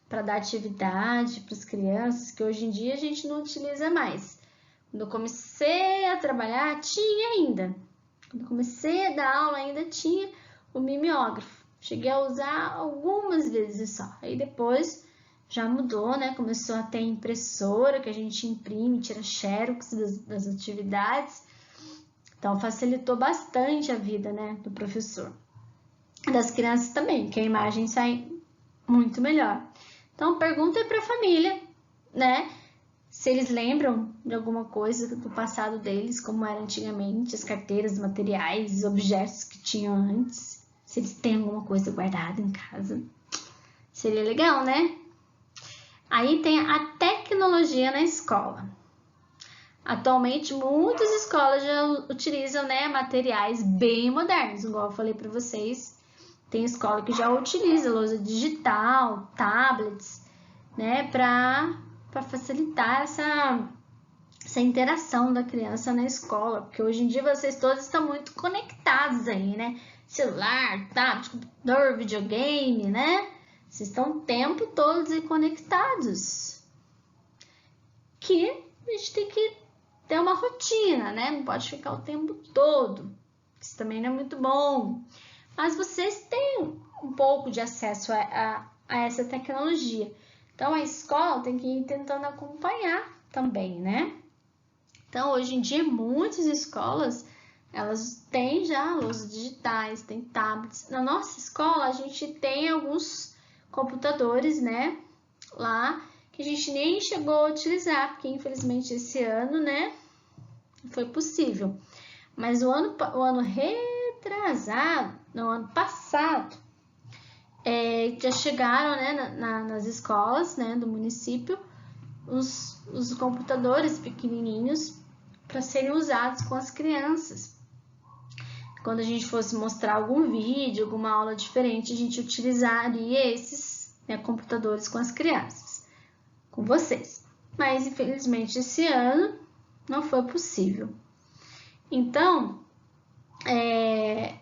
para dar atividade para as crianças, que hoje em dia a gente não utiliza mais. Quando eu comecei a trabalhar, tinha ainda. Quando eu comecei a dar aula, ainda tinha o mimeógrafo. Cheguei a usar algumas vezes só. Aí depois já mudou, né? Começou a ter impressora que a gente imprime, tira xerox das atividades. Então facilitou bastante a vida, né, do professor. Das crianças também, que a imagem sai muito melhor. Então pergunta para a família, né, se eles lembram de alguma coisa do passado deles, como era antigamente, as carteiras, materiais, os objetos que tinham antes, se eles têm alguma coisa guardada em casa. Seria legal, né? Aí tem a tecnologia na escola. Atualmente, muitas escolas já utilizam, né, materiais bem modernos, igual eu falei para vocês. Tem escola que já utiliza lousa digital, tablets, né, para facilitar essa interação da criança na escola, porque hoje em dia vocês todos estão muito conectados aí, né? Celular, tablet, computador, videogame, né? Vocês estão o tempo todo aí conectados. Que a gente tem que ter uma rotina, né? Não pode ficar o tempo todo. Isso também não é muito bom. Mas vocês têm um pouco de acesso a essa tecnologia. Então, a escola tem que ir tentando acompanhar também, né? Então, hoje em dia, muitas escolas, elas têm já lousas digitais, têm tablets. Na nossa escola, a gente tem alguns computadores, né? Lá, que a gente nem chegou a utilizar, porque infelizmente esse ano, né? Não foi possível. Mas o ano retrasado, no ano passado, já chegaram, né, nas escolas, né, do município, os computadores pequenininhos para serem usados com as crianças. Quando a gente fosse mostrar algum vídeo, alguma aula diferente, a gente utilizaria esses, né, computadores com as crianças, com vocês. Mas infelizmente esse ano não foi possível. Então,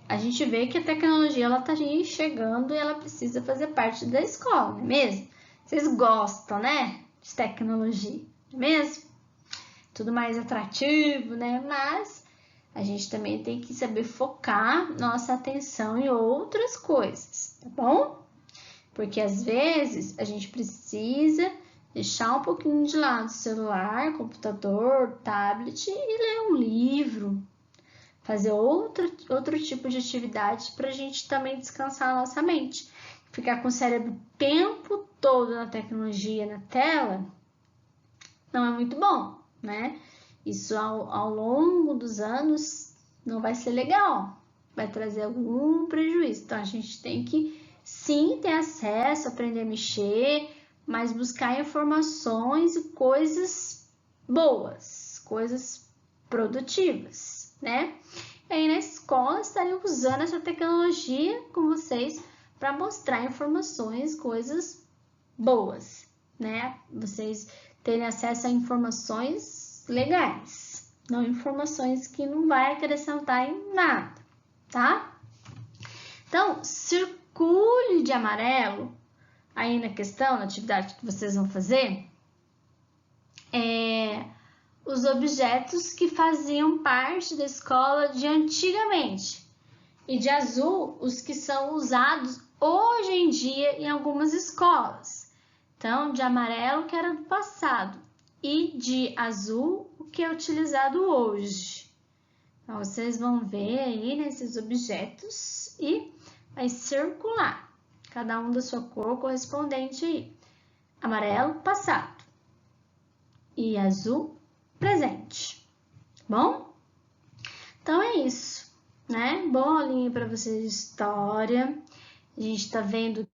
a gente vê que a tecnologia ela está chegando e ela precisa fazer parte da escola, não é mesmo? Vocês gostam, né, de tecnologia? não é mesmo? Tudo mais atrativo, né? Mas a gente também tem que saber focar nossa atenção em outras coisas, tá bom? Porque às vezes a gente precisa deixar um pouquinho de lado o celular, computador, tablet e ler um livro, fazer outro tipo de atividade para a gente também descansar a nossa mente. Ficar com o cérebro o tempo todo na tecnologia, na tela, não é muito bom, né? Isso ao longo dos anos não vai ser legal, vai trazer algum prejuízo. Então a gente tem que sim ter acesso, aprender a mexer, mas buscar informações e coisas boas, coisas produtivas, né? E aí na escola estaria usando essa tecnologia com vocês para mostrar informações, coisas boas, né? Vocês terem acesso a informações legais, não informações que não vai acrescentar em nada, tá? Então, circule de amarelo aí na questão, na atividade que vocês vão fazer, os objetos que faziam parte da escola de antigamente, e de azul os que são usados hoje em dia em algumas escolas. Então, de amarelo que era do passado e de azul o que é utilizado hoje. Então, vocês vão ver aí nesses objetos e vai circular cada um da sua cor correspondente aí. Amarelo, passado, e azul, presente. Bom? Então é isso, né? Boa aulinha para vocês de história. A gente está vendo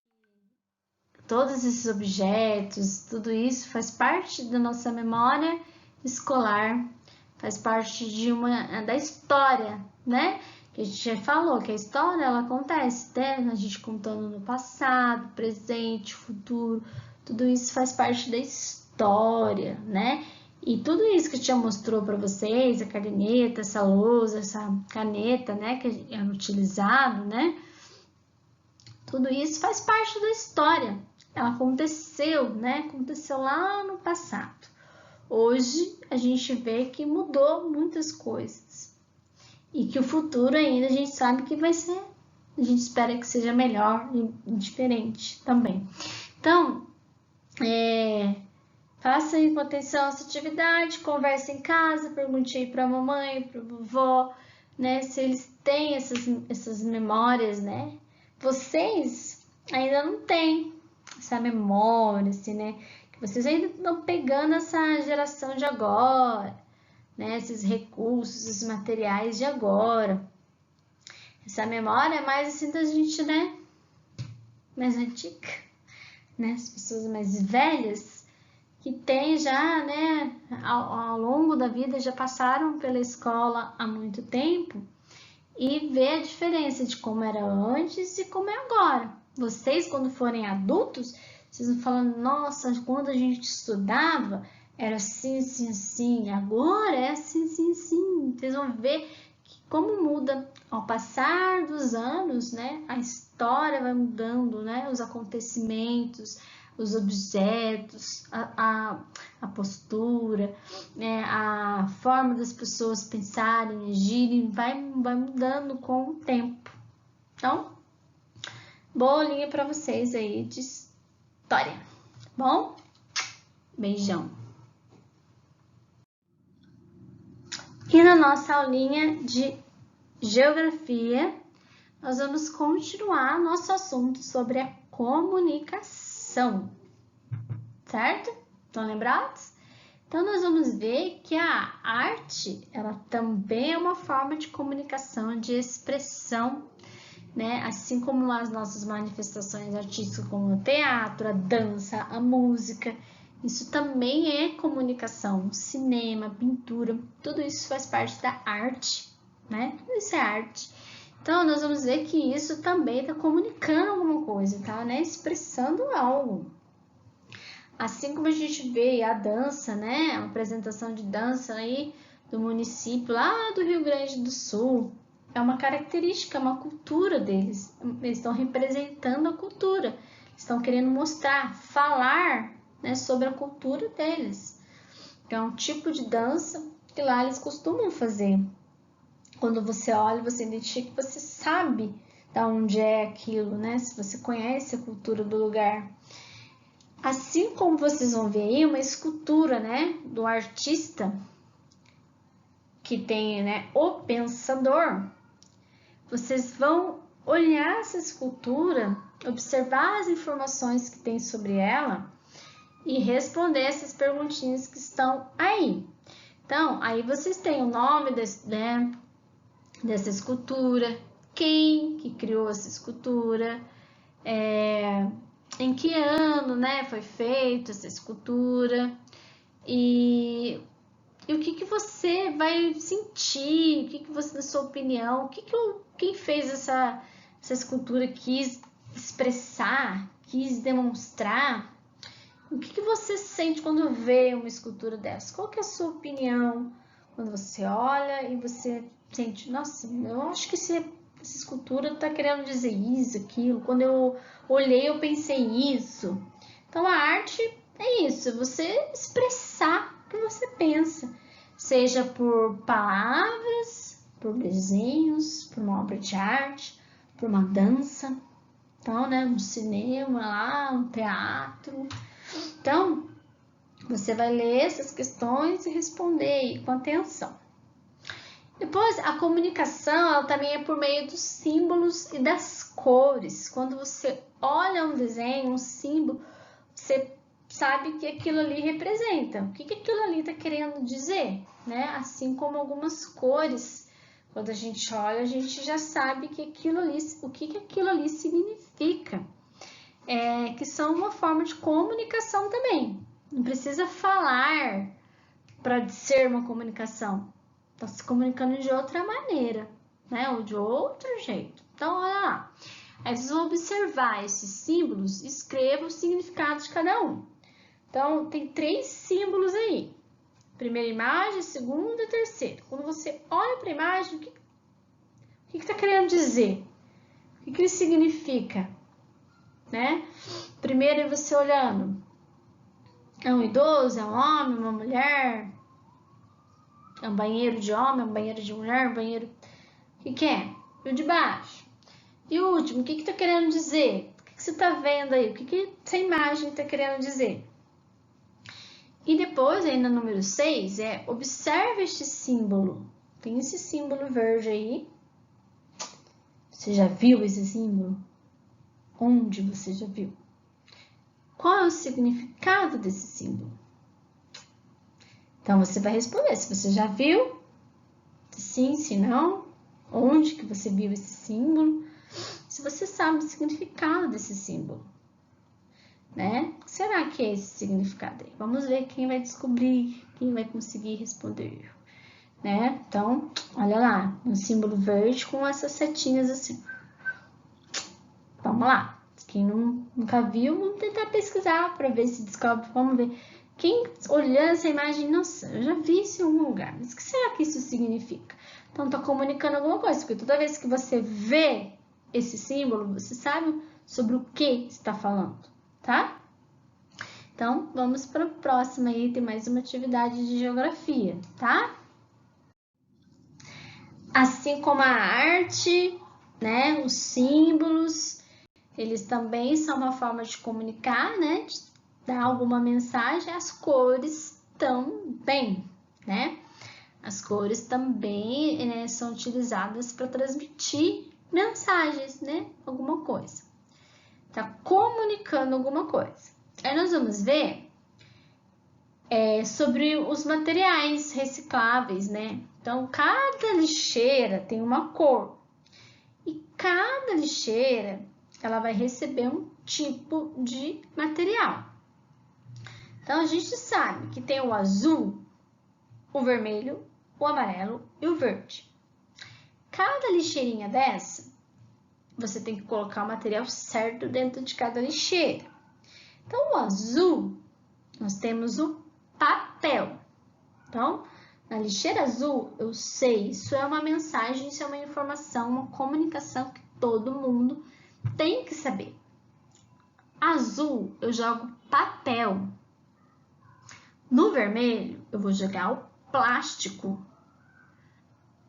que todos esses objetos, tudo isso faz parte da nossa memória escolar, faz parte da história, né? Que a gente já falou que a história ela acontece, né? A gente contando no passado, presente, futuro, tudo isso faz parte da história, né? E tudo isso que a tia mostrou para vocês, a caderneta, essa lousa, essa caneta, né, que é utilizado, né? Tudo isso faz parte da história. Ela aconteceu, né? Aconteceu lá no passado. Hoje a gente vê que mudou muitas coisas. E que o futuro ainda a gente sabe que vai ser, a gente espera que seja melhor e diferente também. Então, faça aí com atenção essa atividade, converse em casa, pergunte aí para a mamãe, para a vovó, né, se eles têm essas memórias, né? Vocês ainda não têm essa memória, assim, né? Que vocês ainda estão pegando essa geração de agora, né? Esses recursos, esses materiais de agora. Essa memória é mais assim da gente, né? Mais antiga, né? As pessoas mais velhas que tem já, né? Ao longo da vida já passaram pela escola há muito tempo e vê a diferença de como era antes e como é agora. Vocês, quando forem adultos, vocês vão falando, nossa, quando a gente estudava, era assim, assim, assim, agora é assim, assim, assim. Vocês vão ver que como muda ao passar dos anos, né? A história vai mudando, né? Os acontecimentos, os objetos, a postura, né? A forma das pessoas pensarem, agirem, vai mudando com o tempo. Então, boa linha para vocês aí de história, bom? Beijão! E na nossa aulinha de geografia, nós vamos continuar nosso assunto sobre a comunicação, certo? Estão lembrados? Então, nós vamos ver que a arte, ela também é uma forma de comunicação, de expressão, né? Assim como as nossas manifestações artísticas, como o teatro, a dança, a música, isso também é comunicação, cinema, pintura, tudo isso faz parte da arte, né? Tudo isso é arte. Então, nós vamos ver que isso também está comunicando alguma coisa, tá? Né? Expressando algo. Assim como a gente vê a dança, né? A apresentação de dança aí do município lá do Rio Grande do Sul. É uma característica, uma cultura deles. Eles estão representando a cultura. Estão querendo mostrar, falar, né, sobre a cultura deles. que é um tipo de dança que lá eles costumam fazer. Quando você olha, você identifica, você sabe de onde é aquilo, né? Se você conhece a cultura do lugar. Assim como vocês vão ver aí, uma escultura, né, do artista, que tem, né, o pensador. Vocês vão olhar essa escultura, observar as informações que tem sobre ela e responder essas perguntinhas que estão aí. Então, aí vocês têm o nome dessa escultura, quem que criou essa escultura, em que ano, né, foi feita essa escultura e o que você vai sentir, o que você, na sua opinião, quem fez essa escultura quis expressar, quis demonstrar. O que você sente quando vê uma escultura dessa? Qual que é a sua opinião quando você olha e você sente, nossa, eu acho que essa escultura está querendo dizer isso, aquilo. Quando eu olhei, eu pensei isso. Então, a arte é isso, você expressar o que você pensa, seja por palavras, por desenhos, por uma obra de arte, por uma dança, então, né, um cinema lá, um teatro. Então, você vai ler essas questões e responder com atenção. Depois, a comunicação, ela também é por meio dos símbolos e das cores. Quando você olha um desenho, um símbolo, você sabe que aquilo ali representa. O que aquilo ali está querendo dizer, né? Assim como algumas cores, quando a gente olha, a gente já sabe que aquilo ali, o que aquilo ali significa. Que são uma forma de comunicação também. Não precisa falar para ser uma comunicação. Está se comunicando de outra maneira, né? Ou de outro jeito. Então, olha lá. Aí vocês vão observar esses símbolos e escreva o significado de cada um. Então, tem 3 símbolos aí. Primeira imagem, segunda e terceira. Quando você olha para a imagem, o que está querendo dizer? O que ele significa? Né? Primeiro é você olhando. É um idoso, é um homem, uma mulher? É um banheiro de homem, é um banheiro de mulher, um banheiro... O que é? E o de baixo? E o último, o que está querendo dizer? O que você está vendo aí? O que essa imagem está querendo dizer? E depois, aí no número 6, observe este símbolo. Tem esse símbolo verde aí. Você já viu esse símbolo? Onde você já viu? Qual é o significado desse símbolo? Então, você vai responder se você já viu, se sim, se não, onde que você viu esse símbolo, se você sabe o significado desse símbolo, né? O que será que é esse significado aí? Vamos ver quem vai descobrir, quem vai conseguir responder, né? Então, olha lá, um símbolo verde com essas setinhas assim. Vamos lá. Quem nunca viu, vamos tentar pesquisar para ver se descobre. Vamos ver. Quem olhando essa imagem, nossa, eu já vi isso em algum lugar. Mas o que será que isso significa? Então, está comunicando alguma coisa. Porque toda vez que você vê esse símbolo, você sabe sobre o que está falando, tá? Então, vamos para o próximo aí. Tem mais uma atividade de geografia, tá? Assim como a arte, né? Os símbolos... Eles também são uma forma de comunicar, né? De dar alguma mensagem. As cores também, né? As cores também, né, são utilizadas para transmitir mensagens, né? Alguma coisa. Tá comunicando alguma coisa. Aí nós vamos ver sobre os materiais recicláveis, né? Então, cada lixeira tem uma cor. E cada lixeira ela vai receber um tipo de material. Então, a gente sabe que tem o azul, o vermelho, o amarelo e o verde. Cada lixeirinha dessa, você tem que colocar o material certo dentro de cada lixeira. Então, o azul, nós temos o papel. Então, na lixeira azul, eu sei, isso é uma mensagem, isso é uma informação, uma comunicação que todo mundo tem que saber. Azul, eu jogo papel. No vermelho, eu vou jogar o plástico.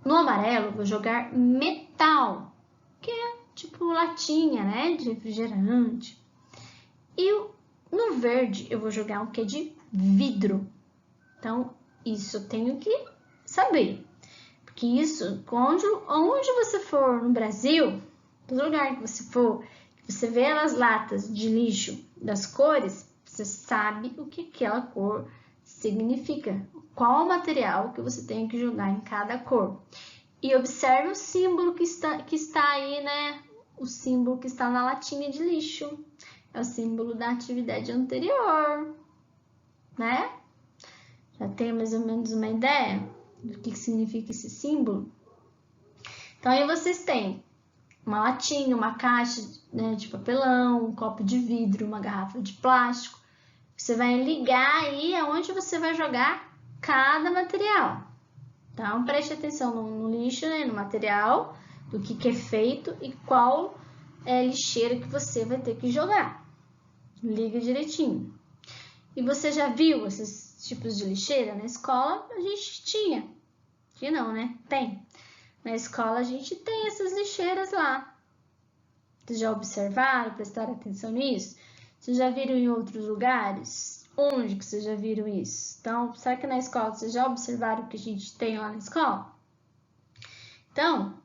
No amarelo, eu vou jogar metal, que é tipo latinha, né, de refrigerante. E no verde, eu vou jogar o que é de vidro. Então, isso eu tenho que saber. Porque isso, onde você for no Brasil, todo lugar que você for, você vê as latas de lixo das cores, você sabe o que aquela cor significa. Qual o material que você tem que jogar em cada cor. E observe o símbolo que está aí, né? O símbolo que está na latinha de lixo. É o símbolo da atividade anterior, né? Já tem mais ou menos uma ideia do que significa esse símbolo? Então, aí vocês têm uma latinha, uma caixa, né, de papelão, um copo de vidro, uma garrafa de plástico. Você vai ligar aí aonde você vai jogar cada material. Então, preste atenção no lixo, né, no material, do que é feito e qual é a lixeira que você vai ter que jogar. Liga direitinho. E você já viu esses tipos de lixeira? Na escola a gente tinha. Que não, né? Tem. Na escola a gente tem essas lixeiras lá. Vocês já observaram, prestaram atenção nisso? Vocês já viram em outros lugares? Onde que vocês já viram isso? Então, será que na escola vocês já observaram o que a gente tem lá na escola? Então,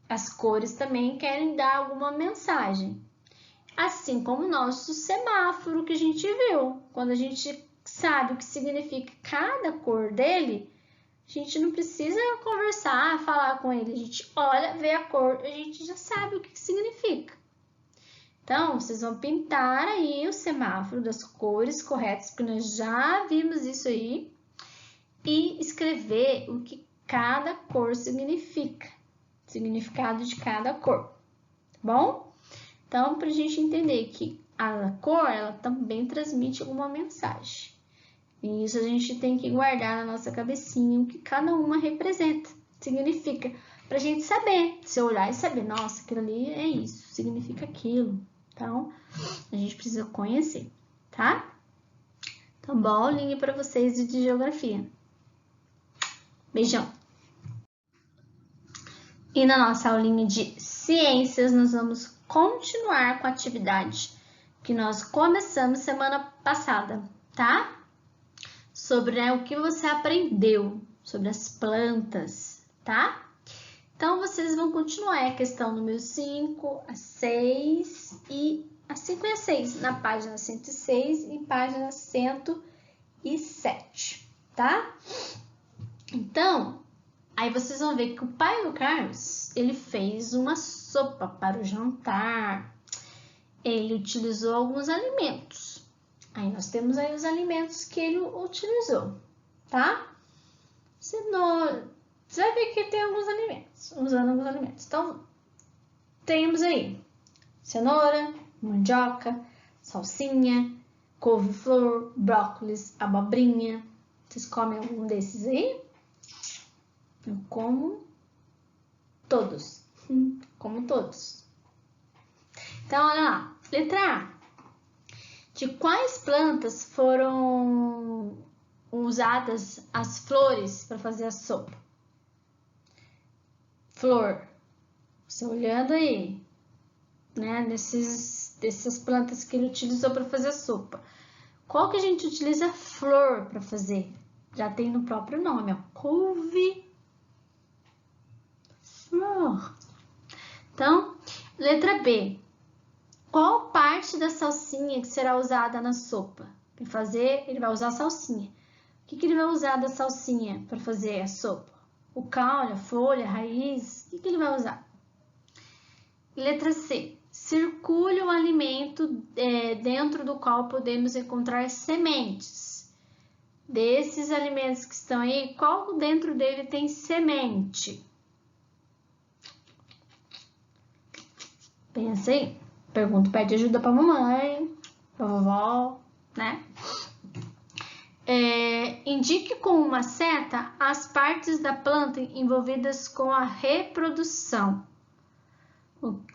as cores também querem dar alguma mensagem. Assim como o nosso semáforo que a gente viu. Quando a gente sabe o que significa cada cor dele, a gente não precisa conversar, falar com ele. A gente olha, vê a cor, a gente já sabe o que significa. Então, vocês vão pintar aí o semáforo das cores corretas, porque nós já vimos isso aí, e escrever o que cada cor significa, significado de cada cor, tá bom? Então, para a gente entender que a cor, ela também transmite alguma mensagem. E isso a gente tem que guardar na nossa cabecinha o que cada uma representa, significa, para a gente saber, se olhar e saber, nossa, aquilo ali é isso, significa aquilo. Então, a gente precisa conhecer, tá? Então, boa aulinha para vocês de geografia. Beijão! E na nossa aulinha de ciências, nós vamos continuar com a atividade que nós começamos semana passada, tá? Sobre, né, o que você aprendeu sobre as plantas, tá? Então, vocês vão continuar a questão número 5, a 6 e a 5 e a 6 na página 106 e página 107, tá? Então, aí vocês vão ver que o pai do Carlos, ele fez uma sopa para o jantar. Ele utilizou alguns alimentos. Aí nós temos aí os alimentos que ele utilizou, tá? Cenoura. Você vai ver que tem alguns alimentos, usando alguns alimentos. Então, temos aí cenoura, mandioca, salsinha, couve-flor, brócolis, abobrinha. Vocês comem algum desses aí? Eu como todos. Como todos. Então, olha lá. Letra A. De quais plantas foram usadas as flores para fazer a sopa? Flor. Você olhando aí, né? Dessas plantas que ele utilizou para fazer a sopa. Qual que a gente utiliza flor para fazer? Já tem no próprio nome, ó. Couve-flor. Então, letra B. Qual parte da salsinha que será usada na sopa? Para fazer, ele vai usar a salsinha. O que ele vai usar da salsinha para fazer a sopa? O caule, a folha, a raiz? O que ele vai usar? Letra C. Circule o alimento dentro do qual podemos encontrar sementes. Desses alimentos que estão aí, qual dentro dele tem semente? Pensa aí. Pergunta, pede ajuda para mamãe, para vovó, né? Indique com uma seta as partes da planta envolvidas com a reprodução.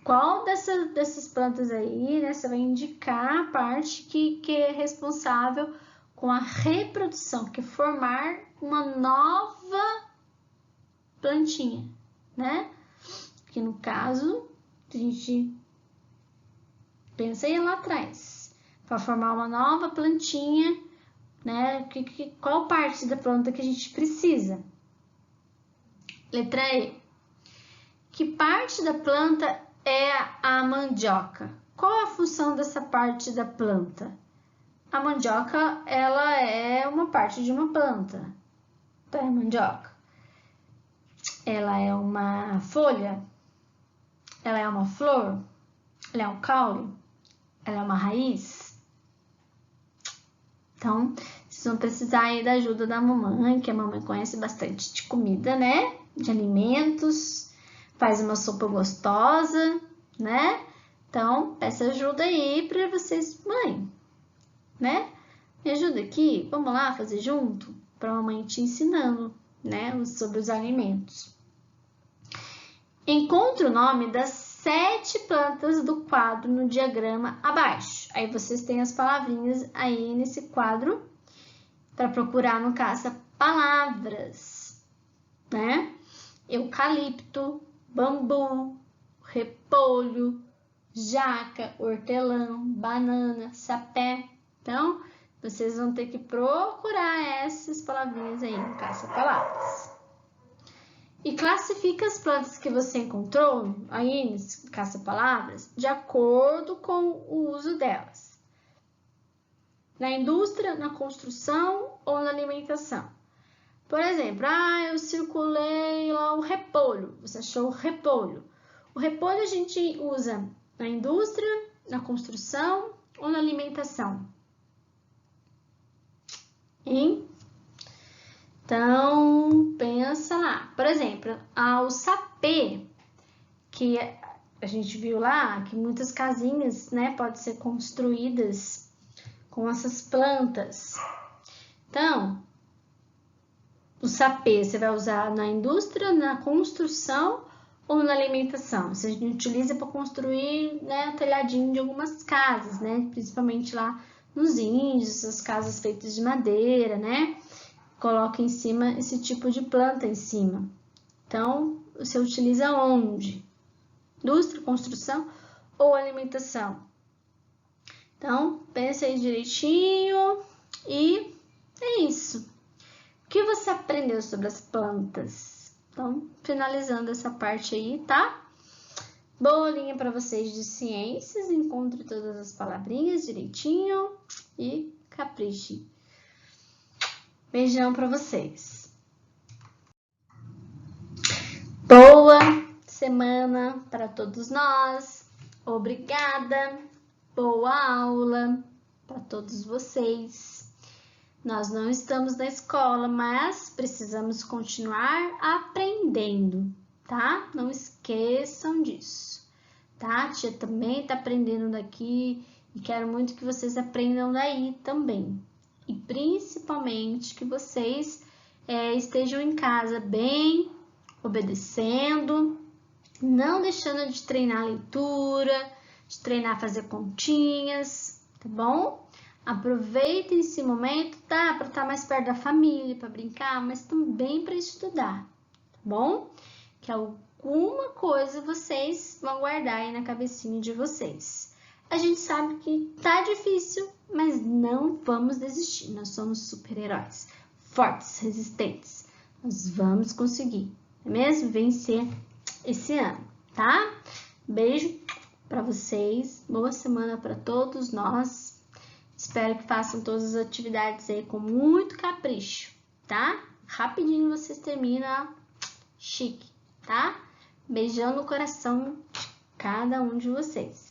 Qual dessas plantas aí, né? Você vai indicar a parte que é responsável com a reprodução, que é formar uma nova plantinha, né? Que no caso, a gente pensa aí lá atrás, para formar uma nova plantinha, né? Qual parte da planta que a gente precisa? Letra E. Que parte da planta é a mandioca? Qual a função dessa parte da planta? A mandioca, ela é uma parte de uma planta, tá? A mandioca. Ela é uma folha? Ela é uma flor? Ela é um caule? Ela é uma raiz? Então, vocês vão precisar aí da ajuda da mamãe, que a mamãe conhece bastante de comida, né? De alimentos, faz uma sopa gostosa, né? Então, peça ajuda aí para vocês, mãe, né? Me ajuda aqui, vamos lá fazer junto? Para a mamãe te ensinando, né? Sobre os alimentos. Encontre o nome das 7 plantas do quadro no diagrama abaixo. Aí vocês têm as palavrinhas aí nesse quadro para procurar no caça-palavras, né? Eucalipto, bambu, repolho, jaca, hortelã, banana, sapé. Então, vocês vão ter que procurar essas palavrinhas aí no caça-palavras. E classifica as plantas que você encontrou aí nesse caça-palavras de acordo com o uso delas. Na indústria, na construção ou na alimentação. Por exemplo, eu circulei lá o repolho. Você achou o repolho. O repolho a gente usa na indústria, na construção ou na alimentação? Hein? Então, pensa lá. Por exemplo, o sapê, que a gente viu lá, que muitas casinhas, né, podem ser construídas com essas plantas. Então, o sapê você vai usar na indústria, na construção ou na alimentação? Você utiliza para construir, né, o telhadinho de algumas casas, né, principalmente lá nos índios, as casas feitas de madeira, né? Coloca em cima esse tipo de planta em cima. Então, você utiliza onde? Indústria, construção ou alimentação? Então, pensa aí direitinho e é isso. O que você aprendeu sobre as plantas? Então, finalizando essa parte aí, tá? Boa aulinha para vocês de ciências. Encontre todas as palavrinhas direitinho e capriche. Beijão para vocês. Boa semana para todos nós. Obrigada. Boa aula para todos vocês. Nós não estamos na escola, mas precisamos continuar aprendendo, tá? Não esqueçam disso, tá? A tia também tá aprendendo daqui e quero muito que vocês aprendam daí também. E principalmente que vocês estejam em casa bem, obedecendo, não deixando de treinar a leitura, de treinar a fazer continhas, tá bom? Aproveitem esse momento, tá? Para estar mais perto da família, para brincar, mas também para estudar, tá bom? Que alguma coisa vocês vão guardar aí na cabecinha de vocês. A gente sabe que tá difícil, mas não vamos desistir. Nós somos super-heróis, fortes, resistentes. Nós vamos conseguir, não é mesmo? Vencer esse ano, tá? Beijo para vocês, boa semana para todos nós. Espero que façam todas as atividades aí com muito capricho, tá? Rapidinho vocês terminam, chique, tá? Beijão no coração de cada um de vocês.